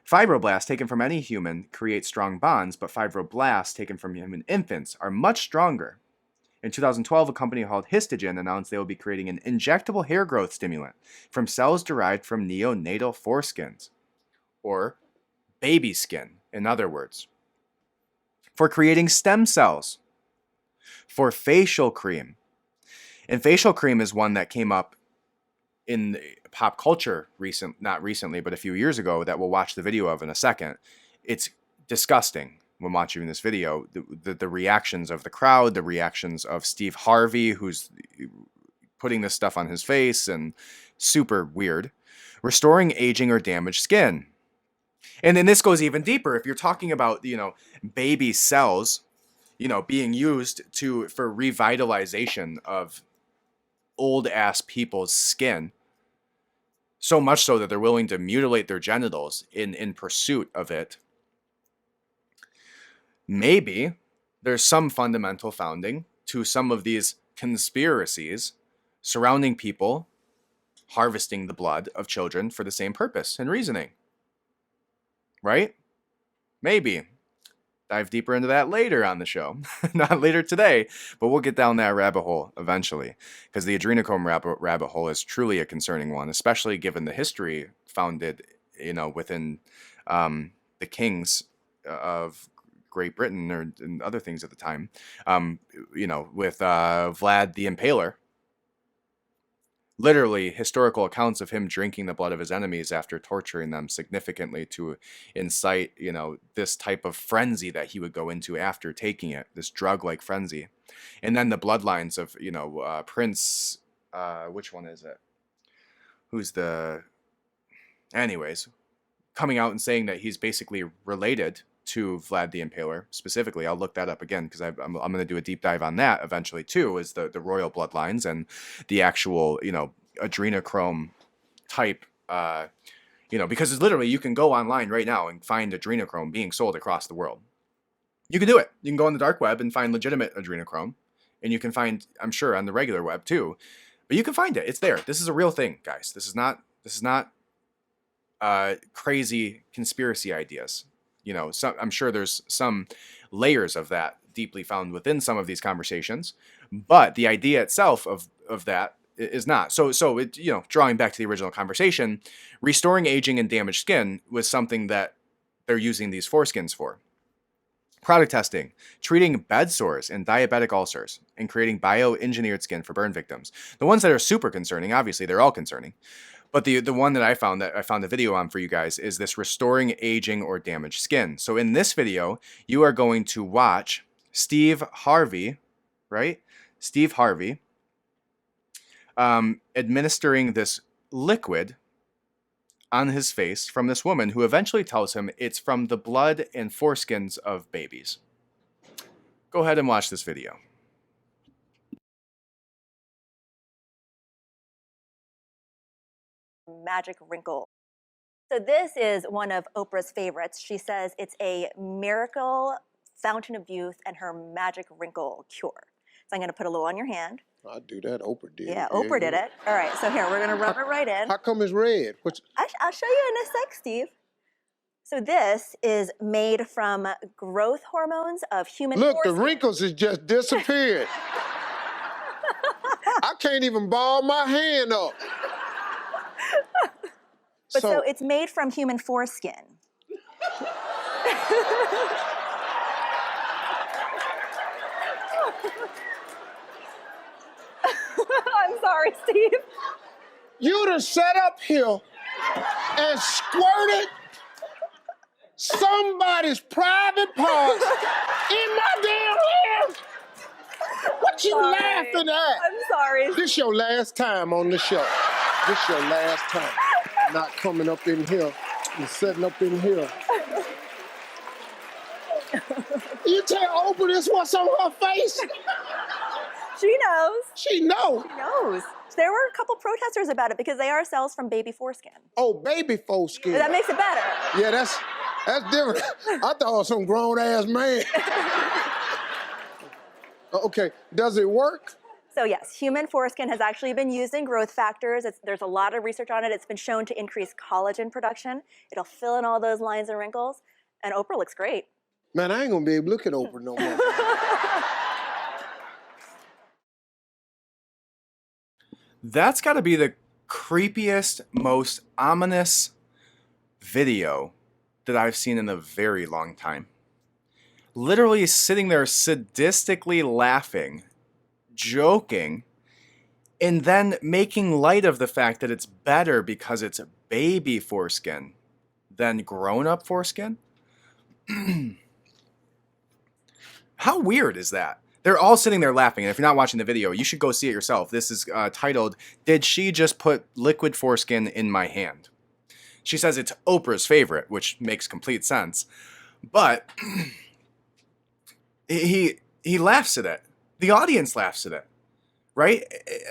Fibroblasts taken from any human create strong bonds, but fibroblasts taken from human infants are much stronger. In 2012, a company called Histogen announced they will be creating an injectable hair growth stimulant from cells derived from neonatal foreskins, or baby skin, in other words, for creating stem cells, for facial cream. And facial cream is one that came up in pop culture not recently, but a few years ago, that we'll watch the video of in a second. It's disgusting when watching this video. The reactions of the crowd, the reactions of Steve Harvey, who's putting this stuff on his face, and super weird. Restoring aging or damaged skin. And then this goes even deeper. If you're talking about, baby cells, being used for revitalization of old ass people's skin, so much so that they're willing to mutilate their genitals in pursuit of it. Maybe there's some fundamental founding to some of these conspiracies surrounding people harvesting the blood of children for the same purpose and reasoning. Right? Maybe. Dive deeper into that later on the show. Not later today, but we'll get down that rabbit hole eventually, because the adrenochrome rabbit hole is truly a concerning one, especially given the history founded, within the kings of Great Britain and other things at the time, with Vlad the Impaler. Literally historical accounts of him drinking the blood of his enemies after torturing them significantly to incite, this type of frenzy that he would go into after taking it, this drug-like frenzy. And then the bloodlines of, Prince, which one is it? Anyways, coming out and saying that he's basically related to Vlad the Impaler specifically. I'll look that up again, because I'm going to do a deep dive on that eventually too, is the royal bloodlines and the actual, adrenochrome type, because it's literally, you can go online right now and find adrenochrome being sold across the world. You can do it. You can go on the dark web and find legitimate adrenochrome, and you can find, I'm sure, on the regular web too, but you can find it. It's there. This is a real thing, guys. This is not crazy conspiracy ideas. I'm sure there's some layers of that deeply found within some of these conversations, but the idea itself of that is not. So it, drawing back to the original conversation, restoring aging and damaged skin was something that they're using these foreskins for. Product testing, treating bed sores and diabetic ulcers, and creating bioengineered skin for burn victims. The ones that are super concerning, obviously, they're all concerning. But the one that I found a video on for you guys is this restoring aging or damaged skin. So in this video, you are going to watch Steve Harvey, right? Steve Harvey administering this liquid on his face from this woman who eventually tells him it's from the blood and foreskins of babies. Go ahead and watch this video. Magic wrinkle. So this is one of Oprah's favorites. She says it's a miracle fountain of youth and her magic wrinkle cure. So I'm going to put a little on your hand. I do that. Oprah did. Yeah, Oprah did it. All right, so here, we're going to rub it right in. How come it's red? I'll show you in a sec, Steve. So this is made from growth hormones of human Look, the foreskin. wrinkles has just disappeared. I can't even ball my hand up. But so it's made from human foreskin. I'm sorry, Steve. You'd have sat up here and squirted somebody's private parts in my damn hand. What you laughing at? I'm sorry. This your last time on the show. This your last time. Not coming up in here and setting up in here. You tell Oprah this what's on her face? She knows. She know. She knows. There were a couple protesters about it because they are cells from baby foreskin. Oh, baby foreskin. That makes it better. Yeah, that's different. I thought it was some grown-ass man. Okay, does it work? So yes, human foreskin has actually been used in growth factors. There's a lot of research on it. It's been shown to increase collagen production. It'll fill in all those lines and wrinkles. And Oprah looks great. Man, I ain't gonna be able to look at Oprah no more. That's got to be the creepiest, most ominous video that I've seen in a very long time. Literally sitting there sadistically laughing, joking, and then making light of the fact that it's better because it's baby foreskin than grown-up foreskin. How weird is that? They're all sitting there laughing, and if you're not watching the video, you should go see it yourself. This is titled, "Did She Just Put Liquid Foreskin in My Hand?" She says it's Oprah's favorite, which makes complete sense. But he laughs at it. The audience laughs at it, right?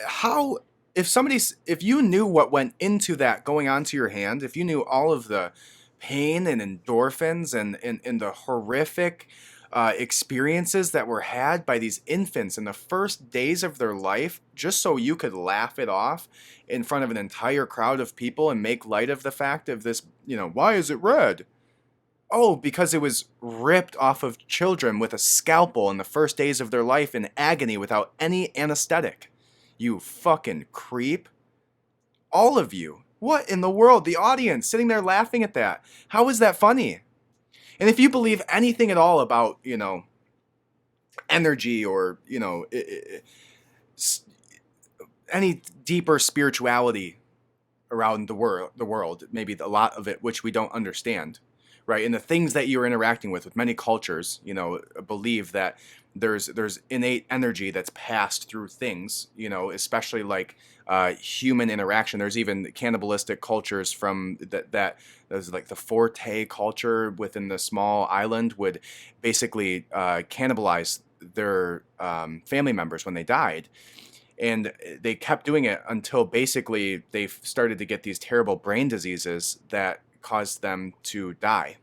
How, if you knew what went into that going onto your hand, if you knew all of the pain and endorphins and the horrific experiences that were had by these infants in the first days of their life, just so you could laugh it off in front of an entire crowd of people and make light of the fact of this, why is it red? Oh, because it was ripped off of children with a scalpel in the first days of their life in agony without any anesthetic. You fucking creep. All of you. What in the world? The audience sitting there laughing at that. How is that funny? And if you believe anything at all about, energy or, any deeper spirituality around the world, maybe a lot of it which we don't understand, right? And the things that you're interacting with many cultures, believe that there's innate energy that's passed through things, especially like human interaction. There's even cannibalistic cultures from that there's like the Forte culture within the small island would basically cannibalize their family members when they died. And they kept doing it until basically they started to get these terrible brain diseases that caused them to die.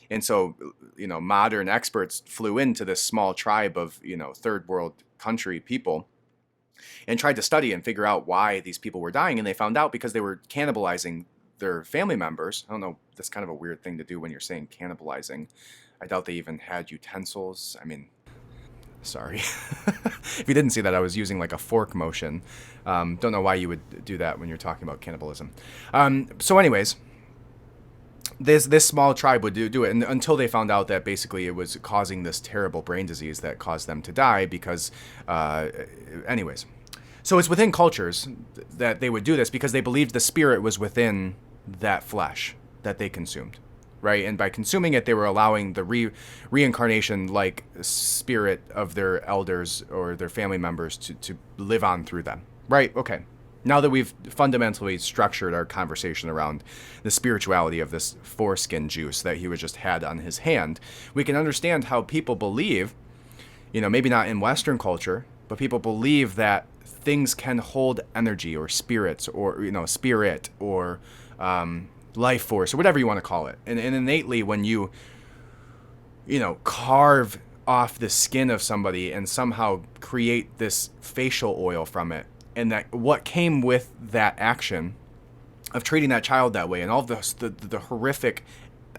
And so, modern experts flew into this small tribe of, third world country people and tried to study and figure out why these people were dying. And they found out because they were cannibalizing their family members. I don't know, that's kind of a weird thing to do when you're saying cannibalizing. I doubt they even had utensils. I mean, sorry. If you didn't see that, I was using like a fork motion. Don't know why you would do that when you're talking about cannibalism. So anyways, this small tribe would do it, and until they found out that basically it was causing this terrible brain disease that caused them to die because, anyways. So it's within cultures that they would do this because they believed the spirit was within that flesh that they consumed, right? And by consuming it, they were allowing the reincarnation like spirit of their elders or their family members to live on through them, right? Okay. Now that we've fundamentally structured our conversation around the spirituality of this foreskin juice that he was just had on his hand, we can understand how people believe, maybe not in Western culture, but people believe that things can hold energy or spirits or, spirit or life force or whatever you want to call it. And innately, when you carve off the skin of somebody and somehow create this facial oil from it, and that what came with that action of treating that child that way and all the horrific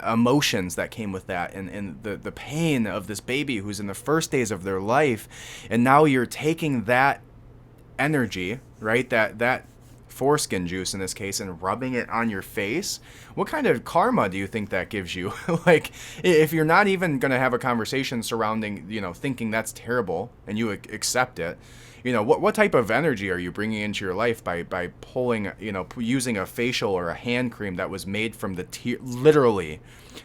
emotions that came with that and the pain of this baby who's in the first days of their life, and now you're taking that energy, right, that foreskin juice in this case, and rubbing it on your face, what kind of karma do you think that gives you? Like, if you're not even going to have a conversation surrounding, thinking that's terrible and you accept it, what type of energy are you bringing into your life by pulling, using a facial or a hand cream that was made from literally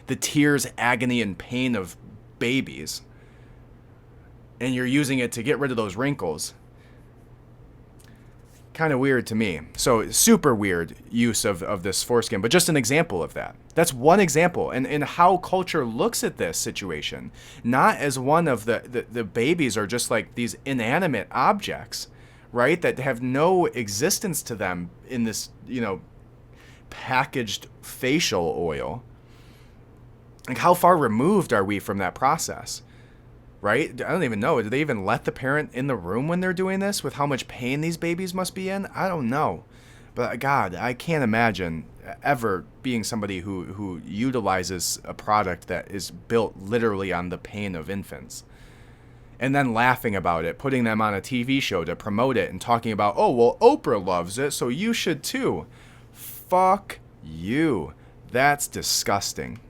the tears, agony, and pain of babies, and you're using it to get rid of those wrinkles? Kind of weird to me. So super weird use of this foreskin, but just an example of that. That's one example, and how culture looks at this situation, not as one of the babies are just like these inanimate objects, right, that have no existence to them in this, packaged facial oil. Like, how far removed are we from that process? Right? I don't even know. Do they even let the parent in the room when they're doing this with how much pain these babies must be in? I don't know. But God, I can't imagine ever being somebody who utilizes a product that is built literally on the pain of infants. And then laughing about it, putting them on a TV show to promote it and talking about, oh, well, Oprah loves it, so you should too. Fuck you. That's disgusting.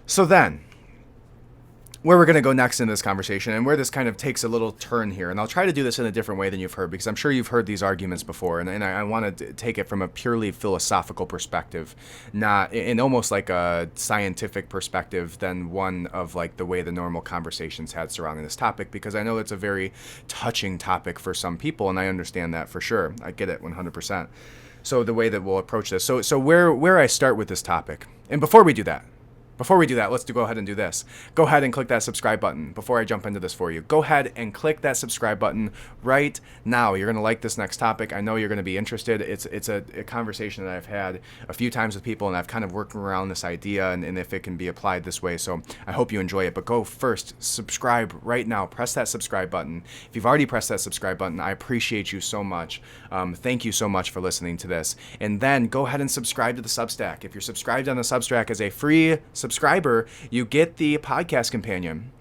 So then, where we're going to go next in this conversation, and where this kind of takes a little turn here, and I'll try to do this in a different way than you've heard, because I'm sure you've heard these arguments before, and I want to take it from a purely philosophical perspective, not in almost like a scientific perspective than one of like the way the normal conversations had surrounding this topic, because I know it's a very touching topic for some people, and I understand that for sure. I get it 100%. So the way that we'll approach this, so where I start with this topic, and before we do that, let's go ahead and do this. Go ahead and click that subscribe button before I jump into this for you. Go ahead and click that subscribe button right now. You're going to like this next topic. I know you're going to be interested. It's a conversation that I've had a few times with people, and I've kind of worked around this idea and if it can be applied this way. So I hope you enjoy it. But go first, subscribe right now. Press that subscribe button. If you've already pressed that subscribe button, I appreciate you so much. Thank you so much for listening to this. And then go ahead and subscribe to the Substack. If you're subscribed on the Substack as a free subscriber, you get the podcast companion.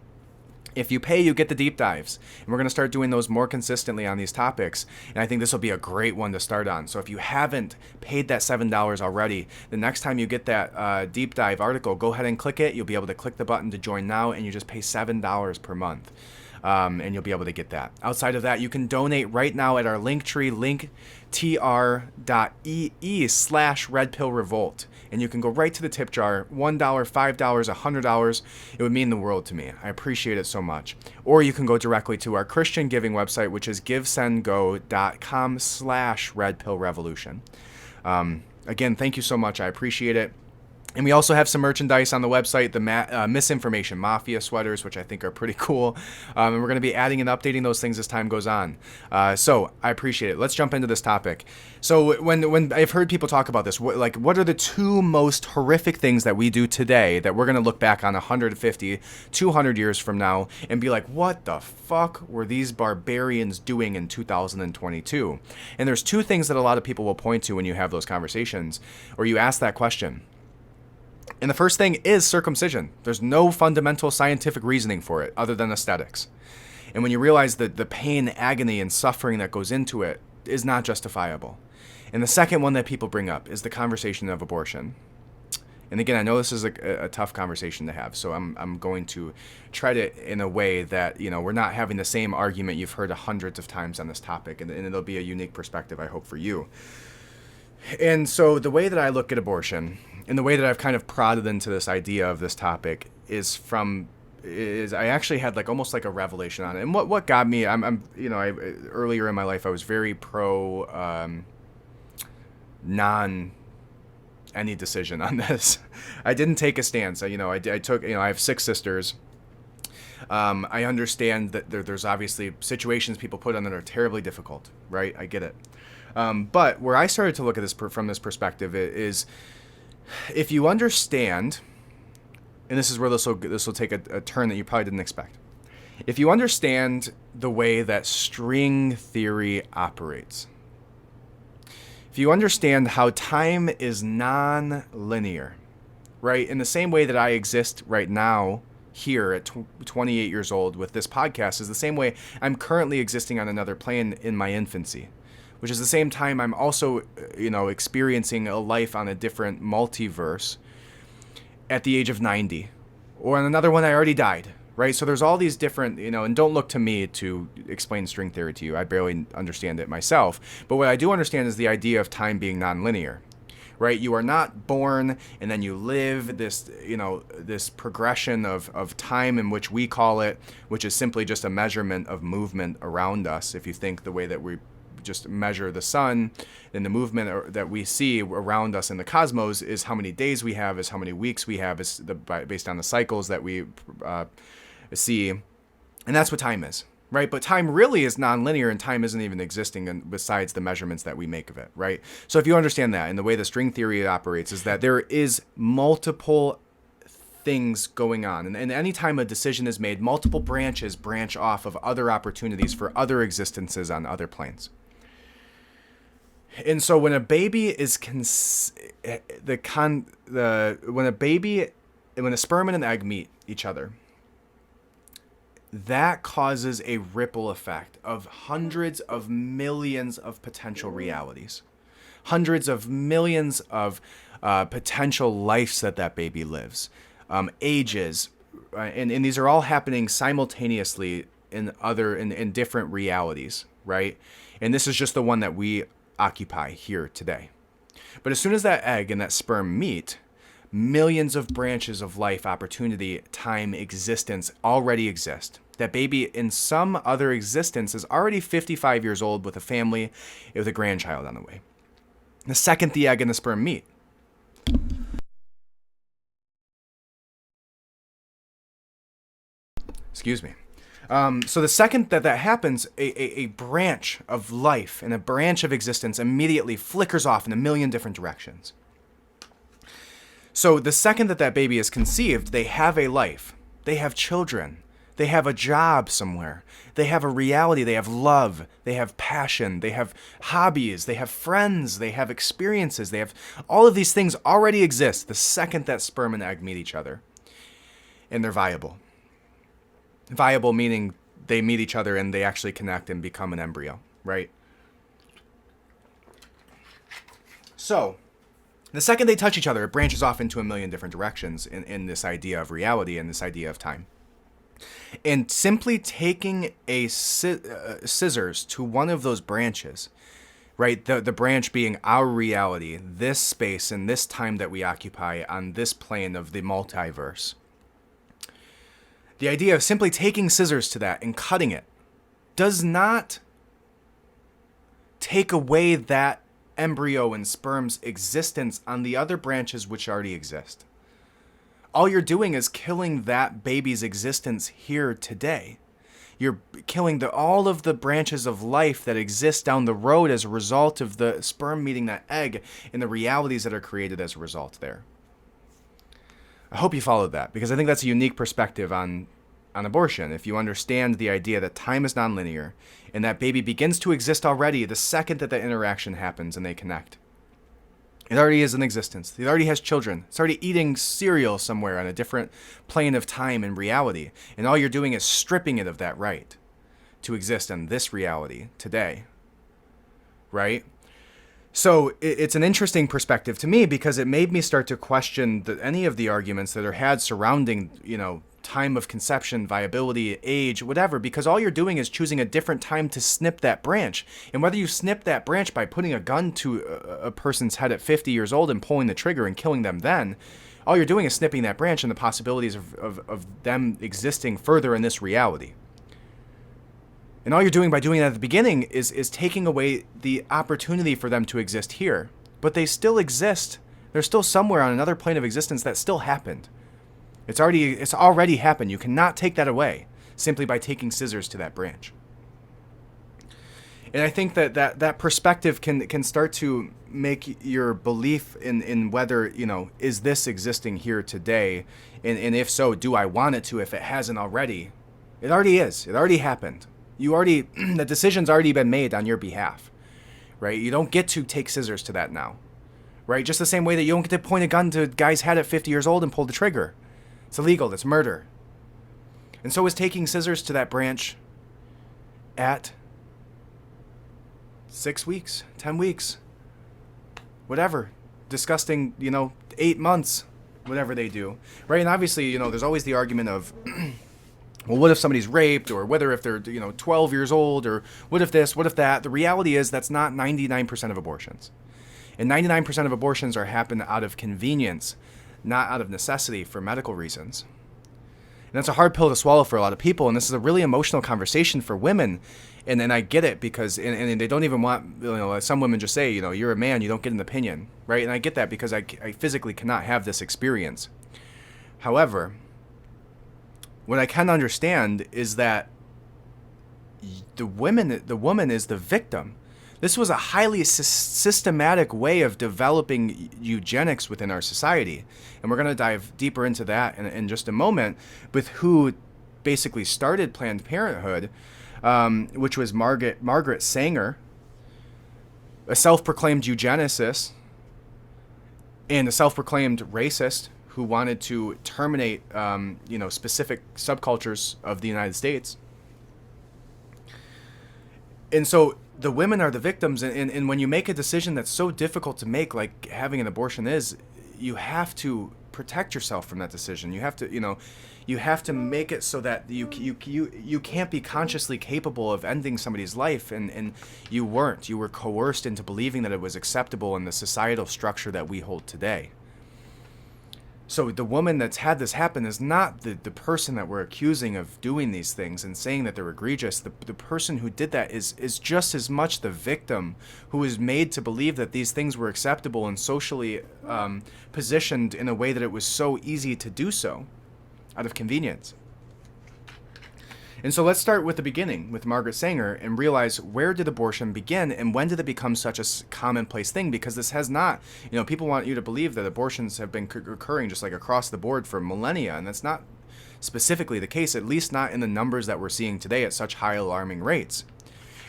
If you pay, you get the deep dives. And we're going to start doing those more consistently on these topics. And I think this will be a great one to start on. So if you haven't paid that $7 already, the next time you get that deep dive article, go ahead and click it. You'll be able to click the button to join now, and you just pay $7 per month. And you'll be able to get that. Outside of that, you can donate right now at our Linktree, linktr.ee/redpillrevolt. And you can go right to the tip jar, $1, $5, $100. It would mean the world to me. I appreciate it so much. Or you can go directly to our Christian giving website, which is givesendgo.com/redpillrevolution. Again, thank you so much. I appreciate it. And we also have some merchandise on the website, the Misinformation Mafia sweaters, which I think are pretty cool. And we're going to be adding and updating those things as time goes on. So I appreciate it. Let's jump into this topic. So when I've heard people talk about this, what are the two most horrific things that we do today that we're going to look back on 150, 200 years from now and be like, what the fuck were these barbarians doing in 2022? And there's two things that a lot of people will point to when you have those conversations or you ask that question. And the first thing is circumcision. There's no fundamental scientific reasoning for it other than aesthetics. And when you realize that the pain, agony, and suffering that goes into it is not justifiable. And the second one that people bring up is the conversation of abortion. And again, I know this is a tough conversation to have, so I'm going to try to, in a way that, we're not having the same argument you've heard hundreds of times on this topic, and it'll be a unique perspective, I hope, for you. And so the way that I look at abortion, and the way that I've kind of prodded into this idea of this topic is from is I actually had like almost like a revelation on it. And what got me, earlier in my life I was very pro non any decision on this. I didn't take a stance. I took, I have 6 sisters. I understand that there's obviously situations people put on that are terribly difficult, right? I get it. But where I started to look at this from this perspective is, if you understand, and this is where this will take a turn that you probably didn't expect. If you understand the way that string theory operates, if you understand how time is non-linear, right? In the same way that I exist right now here at 28 years old with this podcast is the same way I'm currently existing on another plane in my infancy, which is the same time I'm also, experiencing a life on a different multiverse at the age of 90, or on another one I already died, right? So there's all these different, and don't look to me to explain string theory to you. I barely understand it myself. But what I do understand is the idea of time being nonlinear, right? You are not born and then you live this, this progression of time in which we call it, which is simply just a measurement of movement around us. If you think the way that we just measure the sun, then the movement that we see around us in the cosmos is how many days we have, is how many weeks we have, is based on the cycles that we see. And that's what time is, right? But time really is nonlinear, and time isn't even existing besides the measurements that we make of it, right? So if you understand that, and the way the string theory operates is that there is multiple things going on. And anytime a decision is made, multiple branches branch off of other opportunities for other existences on other planes. And so when a baby is when a sperm and an egg meet each other, that causes a ripple effect of hundreds of millions of potential realities, hundreds of millions of potential lives that baby lives, ages, and these are all happening simultaneously in different realities, right? And this is just the one that we occupy here today. But as soon as that egg and that sperm meet, millions of branches of life, opportunity, time, existence already exist. That baby in some other existence is already 55 years old with a family, with a grandchild on the way. The second the egg and the sperm meet, excuse me. So the second that happens, a branch of life and a branch of existence immediately flickers off in a million different directions. So the second that baby is conceived, they have a life. They have children. They have a job somewhere. They have a reality. They have love. They have passion. They have hobbies. They have friends. They have experiences. They have all of these things already exist the second that sperm and egg meet each other. And they're viable. Viable meaning they meet each other and they actually connect and become an embryo, right? So, the second they touch each other, it branches off into a million different directions in this idea of reality and this idea of time. And simply taking a scissors to one of those branches, right? The branch being our reality, this space and this time that we occupy on this plane of the multiverse. The idea of simply taking scissors to that and cutting it does not take away that embryo and sperm's existence on the other branches which already exist. All you're doing is killing that baby's existence here today. You're killing all of the branches of life that exist down the road as a result of the sperm meeting that egg and the realities that are created as a result there. I hope you followed that, because I think that's a unique perspective on abortion. If you understand the idea that time is nonlinear and that baby begins to exist already the second that interaction happens and they connect. It already is in existence. It already has children. It's already eating cereal somewhere on a different plane of time and reality. And all you're doing is stripping it of that right to exist in this reality today. Right? So it's an interesting perspective to me, because it made me start to question any of the arguments that are had surrounding, time of conception, viability, age, whatever, because all you're doing is choosing a different time to snip that branch. And whether you snip that branch by putting a gun to a person's head at 50 years old and pulling the trigger and killing them then, all you're doing is snipping that branch and the possibilities of them existing further in this reality. And all you're doing by doing that at the beginning is taking away the opportunity for them to exist here. But they still exist. They're still somewhere on another plane of existence that still happened. It's already happened. You cannot take that away simply by taking scissors to that branch. And I think that perspective can start to make your belief in whether, is this existing here today? And if so, do I want it to if it hasn't already? It already is. It already happened. The decision's already been made on your behalf, right? You don't get to take scissors to that now, right? Just the same way that you don't get to point a gun to a guy's head at 50 years old and pull the trigger. It's illegal. That's murder. And so is taking scissors to that branch at 6 weeks, 10 weeks, whatever. Disgusting, 8 months, whatever they do, right? And obviously, there's always the argument of, well, what if somebody's raped, or whether if they're, 12 years old, or what if this, what if that? The reality is that's not 99% of abortions. And 99% of abortions happen out of convenience, not out of necessity for medical reasons. And that's a hard pill to swallow for a lot of people, and this is a really emotional conversation for women. And I get it, because and they don't even want, some women just say, you're a man, you don't get an opinion, right? And I get that because I physically cannot have this experience. However, what I can understand is that the woman is the victim. This was a highly systematic way of developing eugenics within our society. And we're going to dive deeper into that in just a moment, with who basically started Planned Parenthood, which was Margaret Singer, a self-proclaimed eugenicist and a self-proclaimed racist who wanted to terminate, specific subcultures of the United States. And so the women are the victims, and when you make a decision that's so difficult to make, like having an abortion is, you have to protect yourself from that decision. You have to make it so that you can't be consciously capable of ending somebody's life, and you weren't. You were coerced into believing that it was acceptable in the societal structure that we hold today. So the woman that's had this happen is not the person that we're accusing of doing these things and saying that they're egregious. The person who did that is just as much the victim, who is made to believe that these things were acceptable and socially positioned in a way that it was so easy to do so out of convenience. And so let's start with the beginning, with Margaret Singer, and realize, where did abortion begin and when did it become such a commonplace thing? Because this has not, people want you to believe that abortions have been occurring just like across the board for millennia, and that's not specifically the case, at least not in the numbers that we're seeing today at such high alarming rates.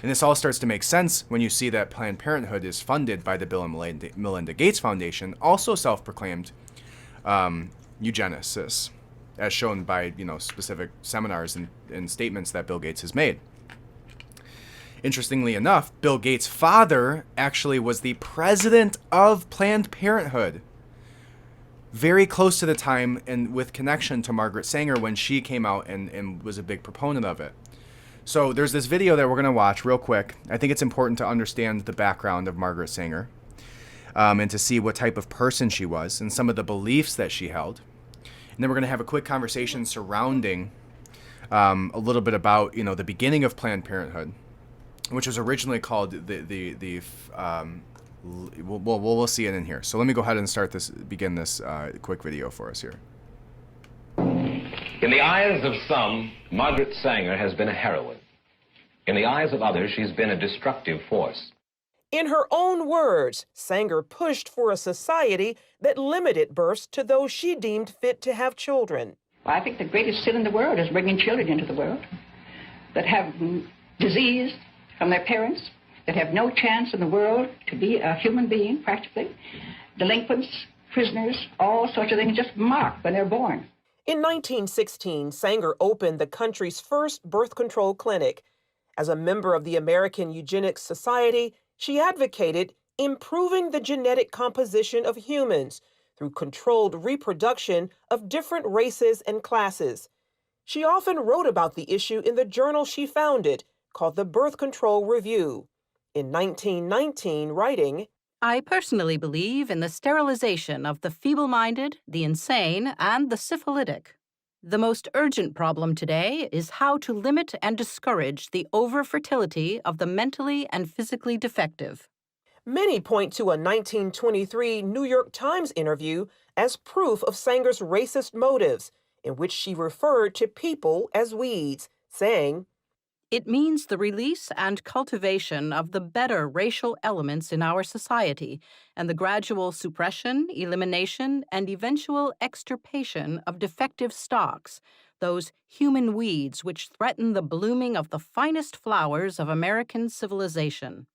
And this all starts to make sense when you see that Planned Parenthood is funded by the Bill and Melinda Gates Foundation, also self-proclaimed eugenicists, as shown by specific seminars and statements that Bill Gates has made. Interestingly enough, Bill Gates' father actually was the president of Planned Parenthood, very close to the time and with connection to Margaret Singer when she came out and was a big proponent of it. So there's this video that we're going to watch real quick. I think it's important to understand the background of Margaret Singer, and to see what type of person she was and some of the beliefs that she held. And then we're going to have a quick conversation surrounding a little bit about, the beginning of Planned Parenthood, which was originally called we'll see it in here. So let me go ahead and begin this quick video for us here. In the eyes of some, Margaret Singer has been a heroine. In the eyes of others, she's been a destructive force. In her own words, Singer pushed for a society that limited births to those she deemed fit to have children. Well, I think the greatest sin in the world is bringing children into the world that have disease from their parents, that have no chance in the world to be a human being, practically. Delinquents, prisoners, all sorts of things just marked when they're born. In 1916, Singer opened the country's first birth control clinic. As a member of the American Eugenics Society, she advocated improving the genetic composition of humans through controlled reproduction of different races and classes. She often wrote about the issue in the journal she founded, called the Birth Control Review. In 1919, writing, I personally believe in the sterilization of the feeble-minded, the insane, and the syphilitic. The most urgent problem today is how to limit and discourage the over-fertility of the mentally and physically defective. Many point to a 1923 New York Times interview as proof of Sanger's racist motives, in which she referred to people as weeds, saying, It means the release and cultivation of the better racial elements in our society and the gradual suppression, elimination, and eventual extirpation of defective stocks, those human weeds which threaten the blooming of the finest flowers of American civilization.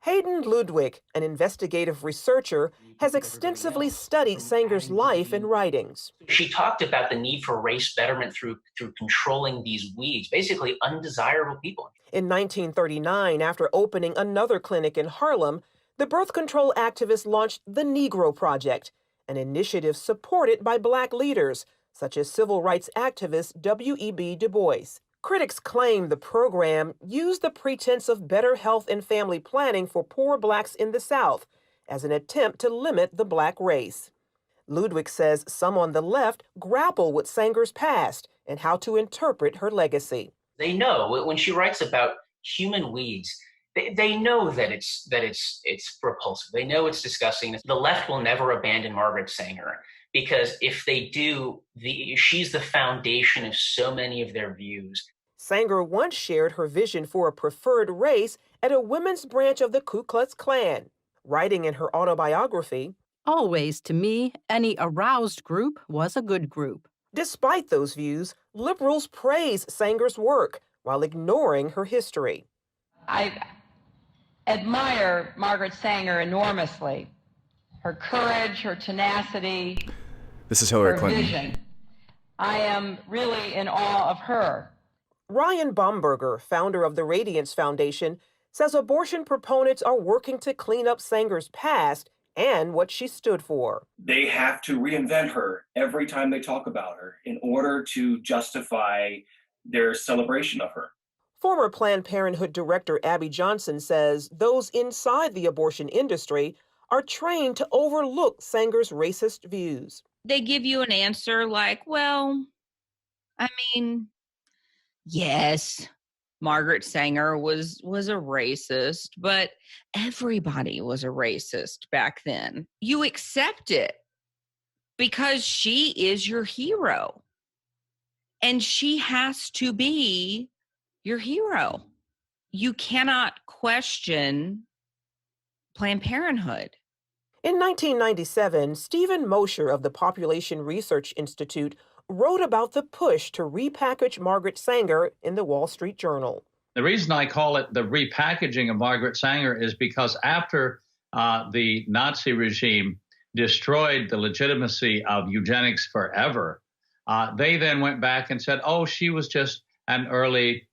Hayden Ludwig, an investigative researcher, has extensively studied Sanger's life and writings. She talked about the need for race betterment through controlling these weeds, basically undesirable people. In 1939, after opening another clinic in Harlem, the birth control activist launched the Negro Project, an initiative supported by Black leaders, such as civil rights activist W.E.B. Du Bois. Critics claim the program used the pretense of better health and family planning for poor Blacks in the South as an attempt to limit the Black race. Ludwig says some on the left grapple with Sanger's past and how to interpret her legacy. They know when she writes about human weeds, they know that it's repulsive. They know it's disgusting. The left will never abandon Margaret Singer, because if they do, she's the foundation of so many of their views. Sanger once shared her vision for a preferred race at a women's branch of the Ku Klux Klan, writing in her autobiography, Always, to me, any aroused group was a good group. Despite those views, liberals praise Sanger's work while ignoring her history. I admire Margaret Sanger enormously. Her courage, her tenacity, This is Hillary her Clinton. vision. I am really in awe of her. Ryan Baumberger, founder of the Radiance Foundation, says abortion proponents are working to clean up Sanger's past and what she stood for. They have to reinvent her every time they talk about her in order to justify their celebration of her. Former Planned Parenthood Director Abby Johnson says those inside the abortion industry are trained to overlook Sanger's racist views. They give you an answer like, well, I mean, yes, Margaret Sanger was a racist, but everybody was a racist back then. You accept it because she is your hero. And she has to be your hero. You cannot question Planned Parenthood. In 1997, Stephen Mosher of the Population Research Institute wrote about the push to repackage Margaret Sanger in the Wall Street Journal. The reason I call it the repackaging of Margaret Sanger is because after the Nazi regime destroyed the legitimacy of eugenics forever, they then went back and said, oh, she was just an early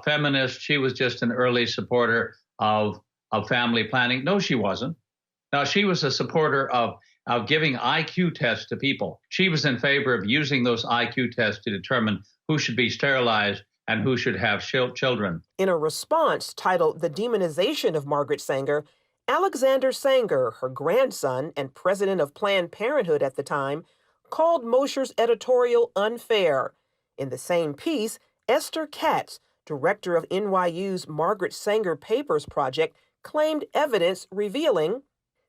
feminist. She was just an early supporter of family planning. No, she wasn't. Now, she was a supporter of giving IQ tests to people. She was in favor of using those IQ tests to determine who should be sterilized and who should have children. In a response titled The Demonization of Margaret Sanger, Alexander Sanger, her grandson and president of Planned Parenthood at the time, called Mosher's editorial unfair. In the same piece, Esther Katz, director of NYU's Margaret Sanger Papers Project, claimed evidence revealing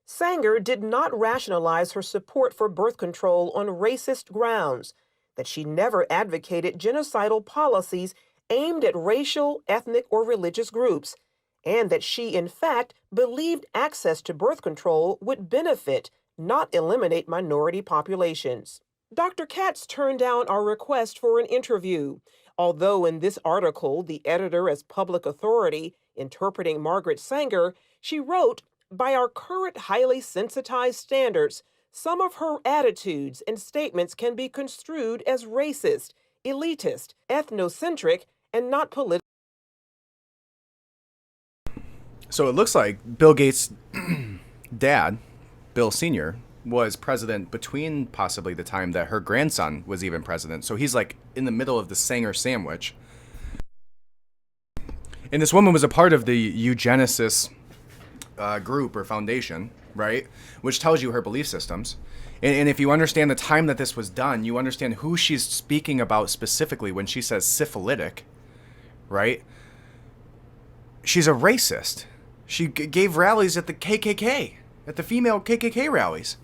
Sanger did not rationalize her support for birth control on racist grounds, that she never advocated genocidal policies aimed at racial, ethnic, or religious groups, and that she, in fact, believed access to birth control would benefit, not eliminate minority populations. Dr. Katz turned down our request for an interview, although in this article, the editor as public authority interpreting Margaret Sanger, she wrote, by our current highly sensitized standards, some of her attitudes and statements can be construed as racist, elitist, ethnocentric, and not political. So it looks like Bill Gates' dad, Bill Sr., was president between possibly the time that her grandson was even president. So he's like in the middle of the Sanger sandwich. And this woman was a part of the Eugenicist group or foundation, right? Which tells you her belief systems. And if you understand the time that this was done, you understand who she's speaking about specifically when she says syphilitic, right? She's a racist. She gave rallies at the KKK, at the female KKK rallies.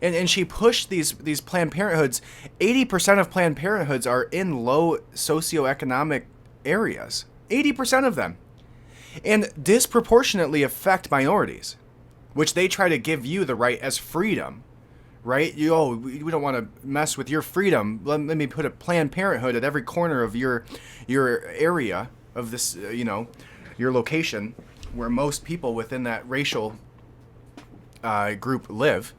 And she pushed these Planned Parenthoods. 80% of Planned Parenthoods are in low socioeconomic areas. 80% of them. And disproportionately affect minorities, which they try to give you the right as freedom, right? We don't want to mess with your freedom. Let me put a Planned Parenthood at every corner of your area of this, your location where most people within that racial group live.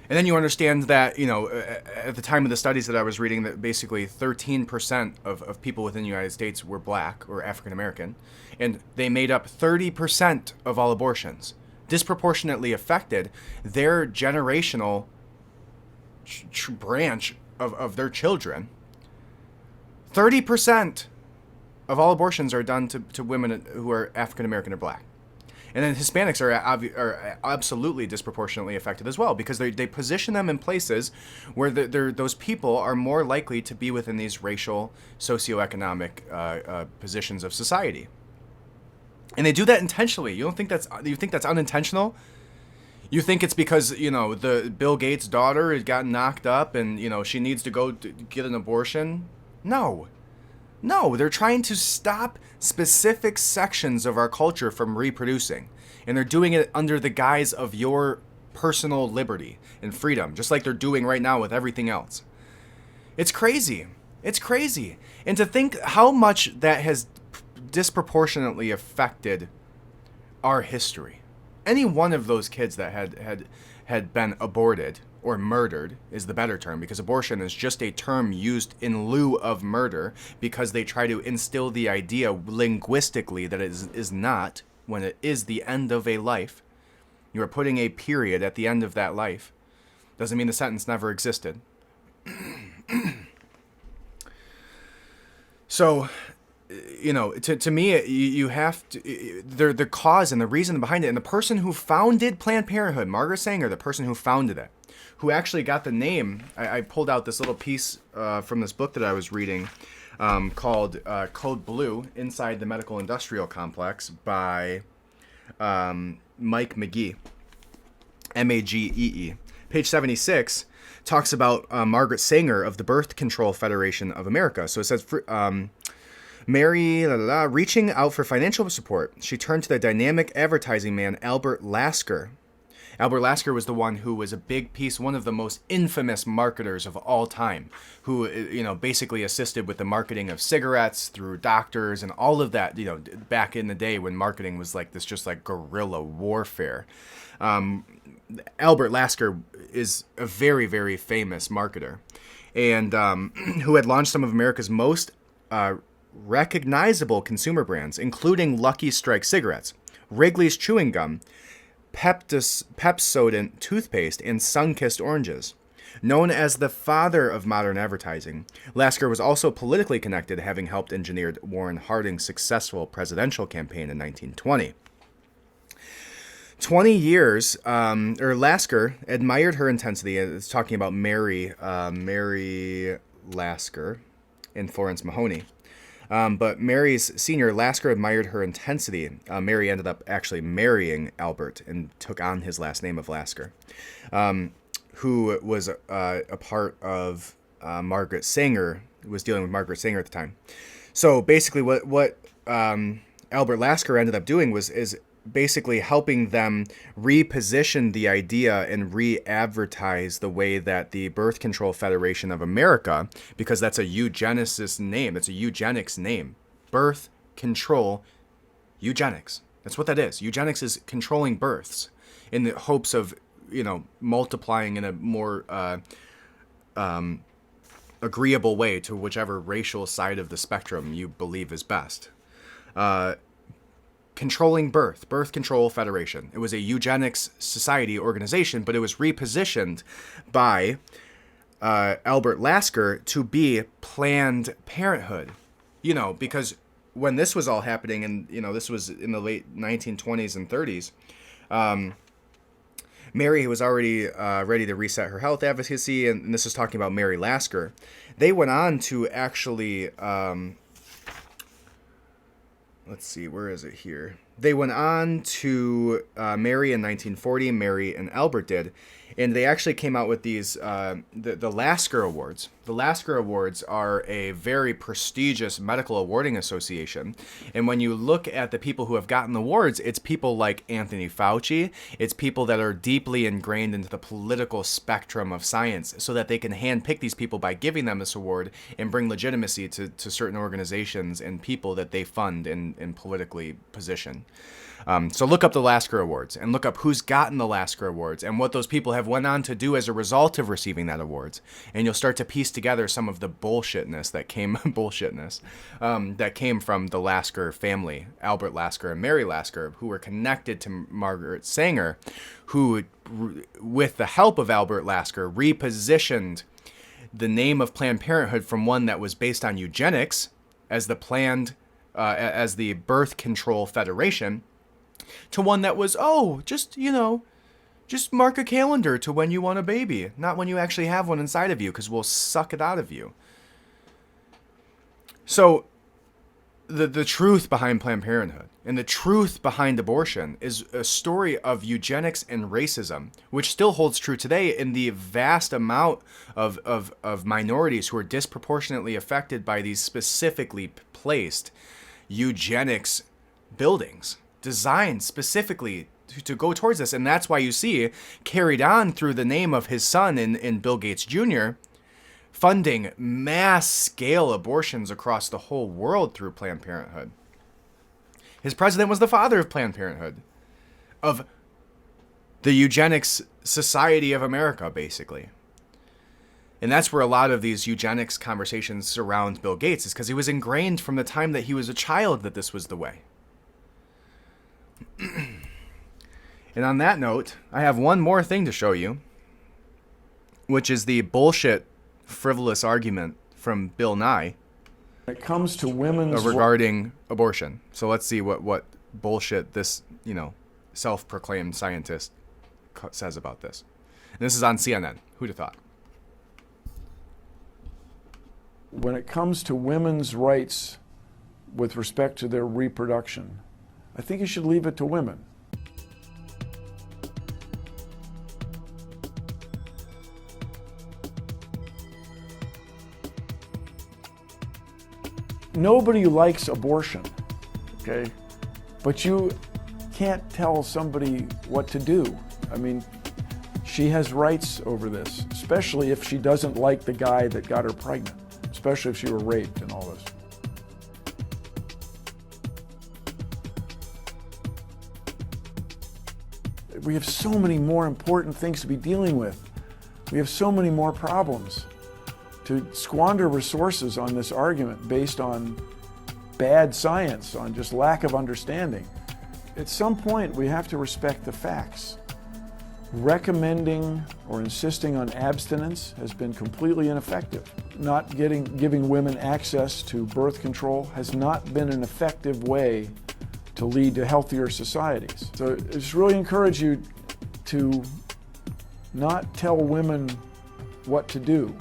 And then you understand that, at the time of the studies that I was reading, that basically 13% of people within the United States were black or African American, and they made up 30% of all abortions. Disproportionately affected their generational branch of their children. 30% of all abortions are done to women who are African American or black. And then Hispanics are absolutely disproportionately affected as well, because they position them in places where those people are more likely to be within these racial, socioeconomic positions of society. And they do that intentionally. You think that's unintentional? You think it's because, the Bill Gates' daughter has gotten knocked up and, she needs to go get an abortion? No, they're trying to stop specific sections of our culture from reproducing. And they're doing it under the guise of your personal liberty and freedom, just like they're doing right now with everything else. It's crazy. And to think how much that has disproportionately affected our history. Any one of those kids that had been aborted, or murdered is the better term, because abortion is just a term used in lieu of murder because they try to instill the idea linguistically that it is not, when it is the end of a life. You are putting a period at the end of that life. Doesn't mean the sentence never existed. So, to me, you have to, the cause and the reason behind it, and the person who founded Planned Parenthood, Margaret Singer, the person who founded it, who actually got the name. I pulled out this little piece from this book that I was reading called Code Blue, Inside the Medical Industrial Complex by Mike McGee, Magee. Page 76 talks about Margaret Singer of the Birth Control Federation of America. So it says, Mary, reaching out for financial support, she turned to the dynamic advertising man Albert Lasker. Albert Lasker was the one who was a big piece, one of the most infamous marketers of all time, who, basically assisted with the marketing of cigarettes through doctors and all of that, back in the day when marketing was like this, just like guerrilla warfare. Albert Lasker is a very, very famous marketer, and who had launched some of America's most recognizable consumer brands, including Lucky Strike cigarettes, Wrigley's chewing gum, Pepsodent toothpaste, and Sunkissed oranges. Known as the father of modern advertising, Lasker was also politically connected, having helped engineer Warren Harding's successful presidential campaign in 1920. 20 years, Lasker admired her intensity. It's talking about Mary Lasker and Florence Mahoney. But Mary's senior, Lasker admired her intensity. Mary ended up actually marrying Albert and took on his last name of Lasker, who was a part of Margaret Singer, was dealing with Margaret Singer at the time. So basically what Albert Lasker ended up doing is basically helping them reposition the idea and re-advertise the way that the Birth Control Federation of America, because that's a eugenicist name, it's a eugenics name. Birth control, eugenics. That's what that is. Eugenics is controlling births in the hopes of, multiplying in a more agreeable way to whichever racial side of the spectrum you believe is best. controlling birth control federation. It was a eugenics society organization, but it was repositioned by Albert Lasker to be Planned Parenthood. You know, because when this was all happening, and you know, this was in the late 1920s and 30s, Mary was already ready to reset her health advocacy, and this is talking about Mary Lasker. They went on to actually, let's see, where is it here? They went on to marry in 1940, Mary and Albert did, and they actually came out with these, the Lasker Awards. The Lasker Awards are a very prestigious medical awarding association, and when you look at the people who have gotten awards, it's people like Anthony Fauci, it's people that are deeply ingrained into the political spectrum of science, so that they can handpick these people by giving them this award and bring legitimacy to certain organizations and people that they fund and politically position. So look up the Lasker Awards and look up who's gotten the Lasker Awards and what those people have went on to do as a result of receiving that awards. And you'll start to piece together some of the bullshitness that came that came from the Lasker family, Albert Lasker and Mary Lasker, who were connected to Margaret Singer, who, with the help of Albert Lasker, repositioned the name of Planned Parenthood from one that was based on eugenics as the Birth Control Federation, to one that was, just mark a calendar to when you want a baby, not when you actually have one inside of you, because we'll suck it out of you. So the truth behind Planned Parenthood and the truth behind abortion is a story of eugenics and racism, which still holds true today in the vast amount of minorities who are disproportionately affected by these specifically placed eugenics buildings designed specifically to go towards this. And that's why you see, carried on through the name of his son in Bill Gates Jr., funding mass-scale abortions across the whole world through Planned Parenthood. His president was the father of Planned Parenthood, of the Eugenics Society of America, basically. And that's where a lot of these eugenics conversations surround Bill Gates, is because he was ingrained from the time that he was a child that this was the way. And on that note, I have one more thing to show you, which is the bullshit, frivolous argument from Bill Nye when it comes to women's regarding abortion. So let's see what bullshit this, self-proclaimed scientist says about this. And this is on CNN. Who'd have thought? When it comes to women's rights with respect to their reproduction, I think you should leave it to women. Nobody likes abortion, okay? But you can't tell somebody what to do. I mean, she has rights over this, especially if she doesn't like the guy that got her pregnant, especially if she were raped and all this. We have so many more important things to be dealing with. We have so many more problems. To squander resources on this argument based on bad science, on just lack of understanding. At some point, we have to respect the facts. Recommending or insisting on abstinence has been completely ineffective. Not giving women access to birth control has not been an effective way to lead to healthier societies. So I just really encourage you to not tell women what to do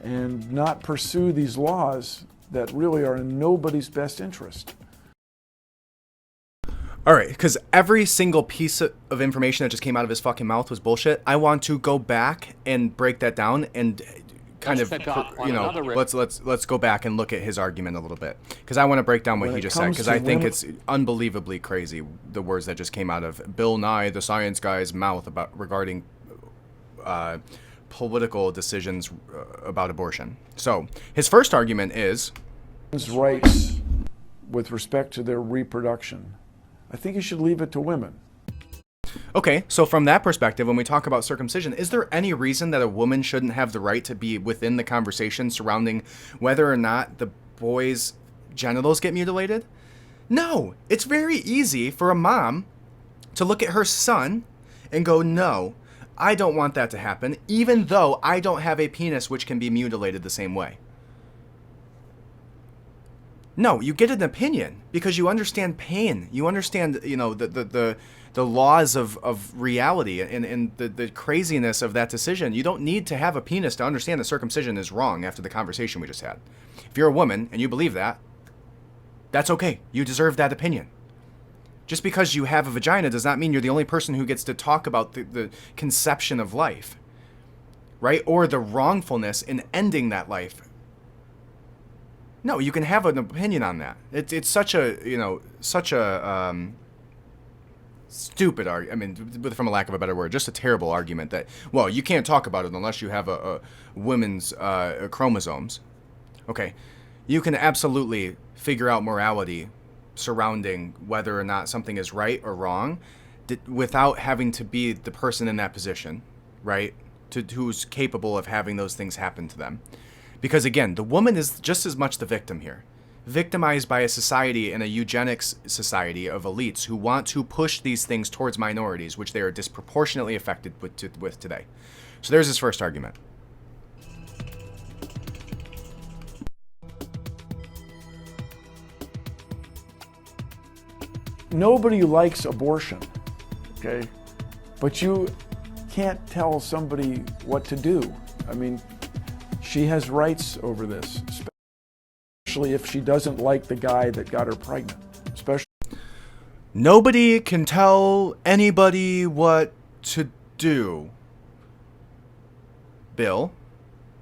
and not pursue these laws that really are in nobody's best interest. All right, because every single piece of information that just came out of his fucking mouth was bullshit. I want to go back and break that down and kind of, let's go back and look at his argument a little bit, because I want to break down what he just said, because I think it's unbelievably crazy, the words that just came out of Bill Nye, the science guy's mouth regarding political decisions about abortion. So his first argument is women's rights with respect to their reproduction. I think you should leave it to women. Okay, so from that perspective, when we talk about circumcision, is there any reason that a woman shouldn't have the right to be within the conversation surrounding whether or not the boy's genitals get mutilated? No, it's very easy for a mom to look at her son and go, no, I don't want that to happen, even though I don't have a penis which can be mutilated the same way. No, you get an opinion because you understand pain. You understand, the laws of reality and the craziness of that decision. You don't need to have a penis to understand that circumcision is wrong after the conversation we just had. If you're a woman and you believe that, that's okay. You deserve that opinion. Just because you have a vagina does not mean you're the only person who gets to talk about the conception of life, right? Or the wrongfulness in ending that life. No, you can have an opinion on that. It's such a stupid argument. I mean, from a lack of a better word, just a terrible argument that, well, you can't talk about it unless you have a woman's chromosomes. Okay, you can absolutely figure out morality surrounding whether or not something is right or wrong without having to be the person in that position, right? Who's capable of having those things happen to them. Because again, the woman is just as much the victim here. Victimized by a society and a eugenics society of elites who want to push these things towards minorities, which they are disproportionately affected with today. So there's his first argument. Nobody likes abortion, okay? But you can't tell somebody what to do. I mean, she has rights over this, especially if she doesn't like the guy that got her pregnant. Nobody can tell anybody what to do. Bill,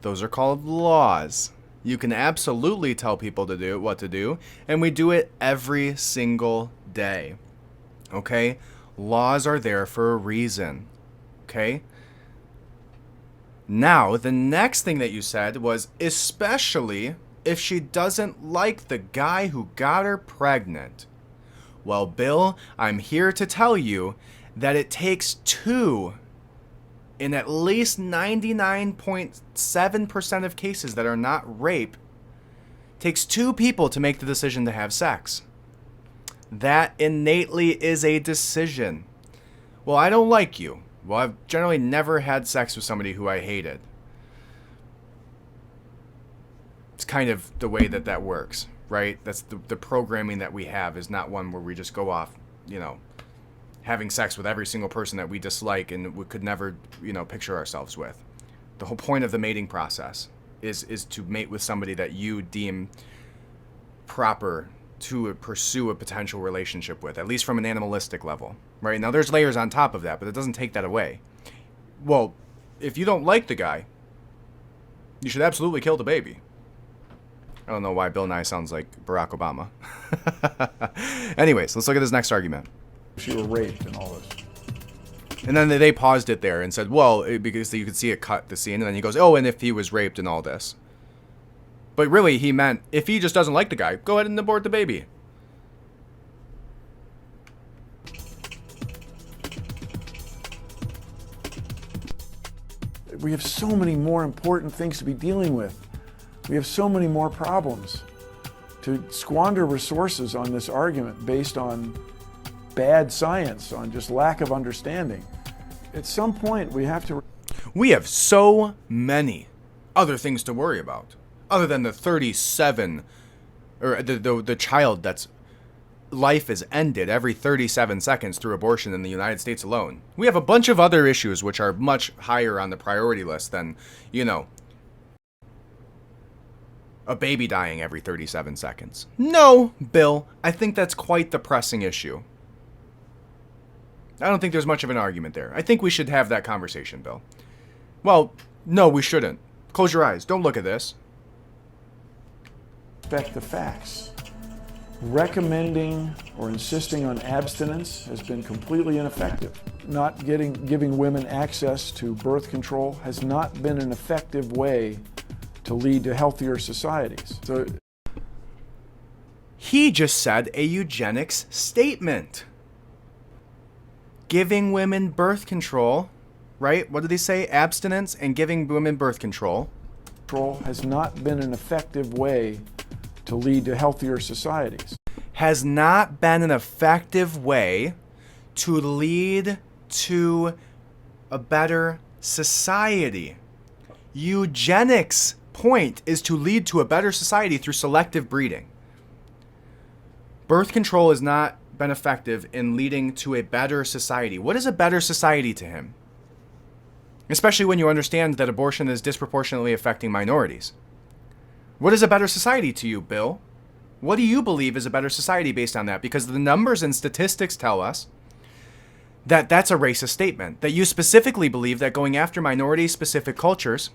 those are called laws. You can absolutely tell people to do what to do, and we do it every single day. Okay? Laws are there for a reason. Okay? Now, the next thing that you said was, especially if she doesn't like the guy who got her pregnant. Well, Bill, I'm here to tell you that it takes two, in at least 99.7% of cases that are not rape, takes two people to make the decision to have sex. That innately is a decision. Well, I don't like you. Well, I've generally never had sex with somebody who I hated. It's kind of the way that works, right? That's the programming that we have is not one where we just go off, having sex with every single person that we dislike and we could never, picture ourselves with. The whole point of the mating process is to mate with somebody that you deem proper to pursue a potential relationship with, at least from an animalistic level, right? Now, there's layers on top of that, but it doesn't take that away. Well, if you don't like the guy, you should absolutely kill the baby. I don't know why Bill Nye sounds like Barack Obama. Anyways, let's look at this next argument. She was raped and all this. And then they paused it there and said, well, because you could see it cut the scene, and then he goes, oh, and if he was raped and all this. But really, he meant, if he just doesn't like the guy, go ahead and abort the baby. We have so many more important things to be dealing with. We have so many more problems. To squander resources on this argument based on bad science, on just lack of understanding. At some point, we have to... We have so many other things to worry about. Other than the 37, or the child that's life is ended every 37 seconds through abortion in the United States alone. We have a bunch of other issues which are much higher on the priority list than, a baby dying every 37 seconds. No, Bill, I think that's quite the pressing issue. I don't think there's much of an argument there. I think we should have that conversation, Bill. Well, no, we shouldn't. Close your eyes. Don't look at this. Respect the facts. Recommending or insisting on abstinence has been completely ineffective. Not giving women access to birth control has not been an effective way to lead to healthier societies. So he just said a eugenics statement. Giving women birth control, right? What did he say? Abstinence and giving women birth control. Has not been an effective way to lead to healthier societies. has not been an effective way to lead to a better society. Eugenics' point is to lead to a better society through selective breeding. Birth control has not been effective in leading to a better society. What is a better society to him? Especially when you understand that abortion is disproportionately affecting minorities. What is a better society to you, Bill? What do you believe is a better society based on that? Because the numbers and statistics tell us that that's a racist statement. That you specifically believe that going after minority-specific cultures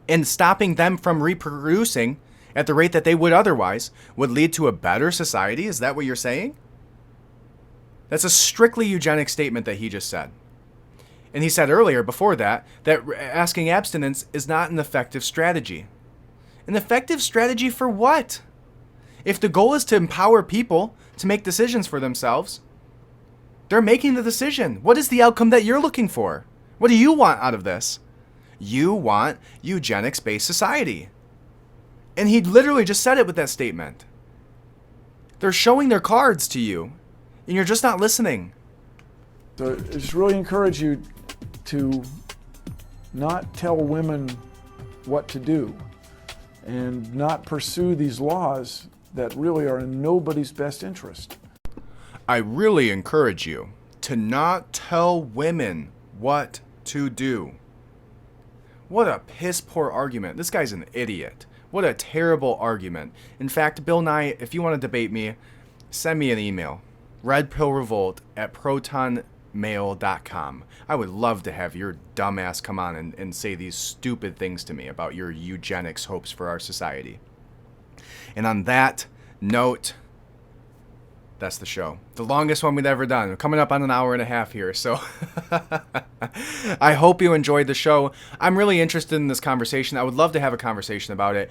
and stopping them from reproducing at the rate that they would otherwise would lead to a better society? Is that what you're saying? That's a strictly eugenic statement that he just said. And he said earlier, before that asking abstinence is not an effective strategy. An effective strategy for what? If the goal is to empower people to make decisions for themselves, they're making the decision. What is the outcome that you're looking for? What do you want out of this? You want eugenics-based society. And he literally just said it with that statement. They're showing their cards to you, and you're just not listening. So I just really encourage you to not tell women what to do and not pursue these laws that really are in nobody's best interest. I really encourage you to not tell women what to do. What a piss poor argument. This guy's an idiot. What a terrible argument. In fact, Bill Nye, if you want to debate me, send me an email. redpillrevolt@protonmail.com. I would love to have your dumbass come on and say these stupid things to me about your eugenics hopes for our society. And on that note, that's the show. The longest one we've ever done. We're coming up on an hour and a half here, so I hope you enjoyed the show. I'm really interested in this conversation. I would love to have a conversation about it.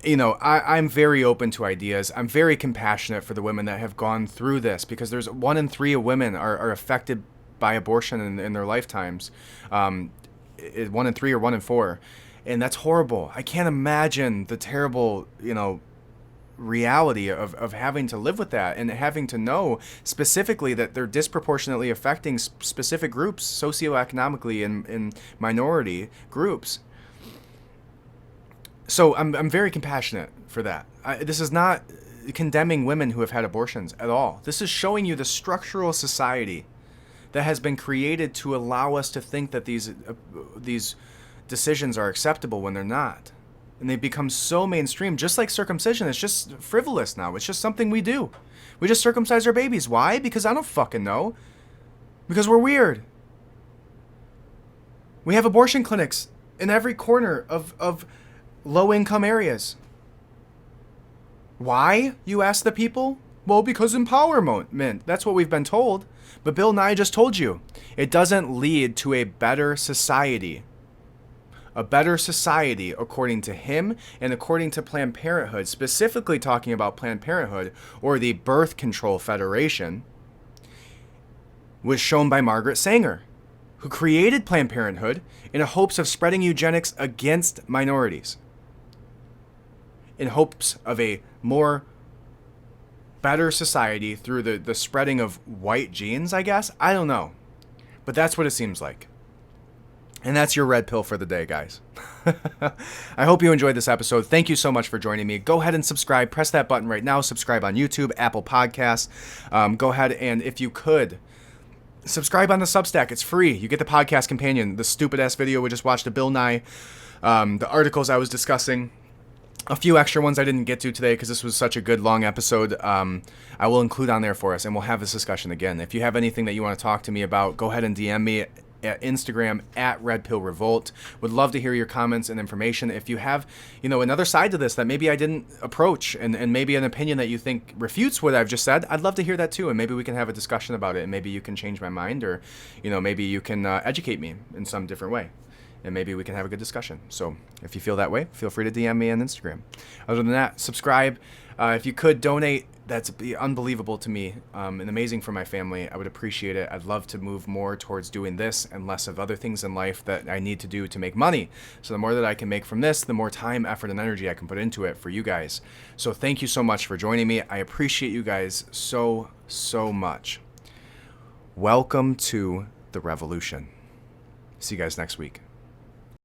You know, I'm very open to ideas. I'm very compassionate for the women that have gone through this, because there's 1 in 3 of women are affected by abortion in their lifetimes. 1 in 3 or 1 in 4. And that's horrible. I can't imagine the terrible, reality of having to live with that and having to know specifically that they're disproportionately affecting specific groups socioeconomically in minority groups. So I'm very compassionate for that. This is not condemning women who have had abortions at all. This is showing you the structural society that has been created to allow us to think that these decisions are acceptable when they're not. And they become so mainstream, just like circumcision. It's just frivolous now. It's just something we do. We just circumcise our babies. Why? Because I don't fucking know. Because we're weird. We have abortion clinics in every corner of low-income areas. Why, you ask the people? Well, because empowerment. That's what we've been told. But Bill Nye just told you. It doesn't lead to a better society. A better society, according to him and according to Planned Parenthood, specifically talking about Planned Parenthood or the Birth Control Federation, was shown by Margaret Singer, who created Planned Parenthood in hopes of spreading eugenics against minorities, in hopes of a more better society through the spreading of white genes, I guess? I don't know. But that's what it seems like. And that's your red pill for the day, guys. I hope you enjoyed this episode. Thank you so much for joining me. Go ahead and subscribe. Press that button right now. Subscribe on YouTube, Apple Podcasts. Go ahead and, if you could, subscribe on the Substack. It's free. You get the podcast companion, the stupid-ass video we just watched of Bill Nye, the articles I was discussing, a few extra ones I didn't get to today because this was such a good, long episode. I will include on there for us, and we'll have this discussion again. If you have anything that you want to talk to me about, go ahead and DM me at Instagram at redpillrevolt. Would love to hear your comments and information. If you have, another side to this that maybe I didn't approach and maybe an opinion that you think refutes what I've just said, I'd love to hear that too. And maybe we can have a discussion about it, and maybe you can change my mind, or, maybe you can educate me in some different way. And maybe we can have a good discussion. So if you feel that way, feel free to DM me on Instagram. Other than that, subscribe. If you could donate, That's unbelievable to me, and amazing for my family. I would appreciate it. I'd love to move more towards doing this and less of other things in life that I need to do to make money. So the more that I can make from this, the more time, effort, and energy I can put into it for you guys. So thank you so much for joining me. I appreciate you guys so, so much. Welcome to the revolution. See you guys next week.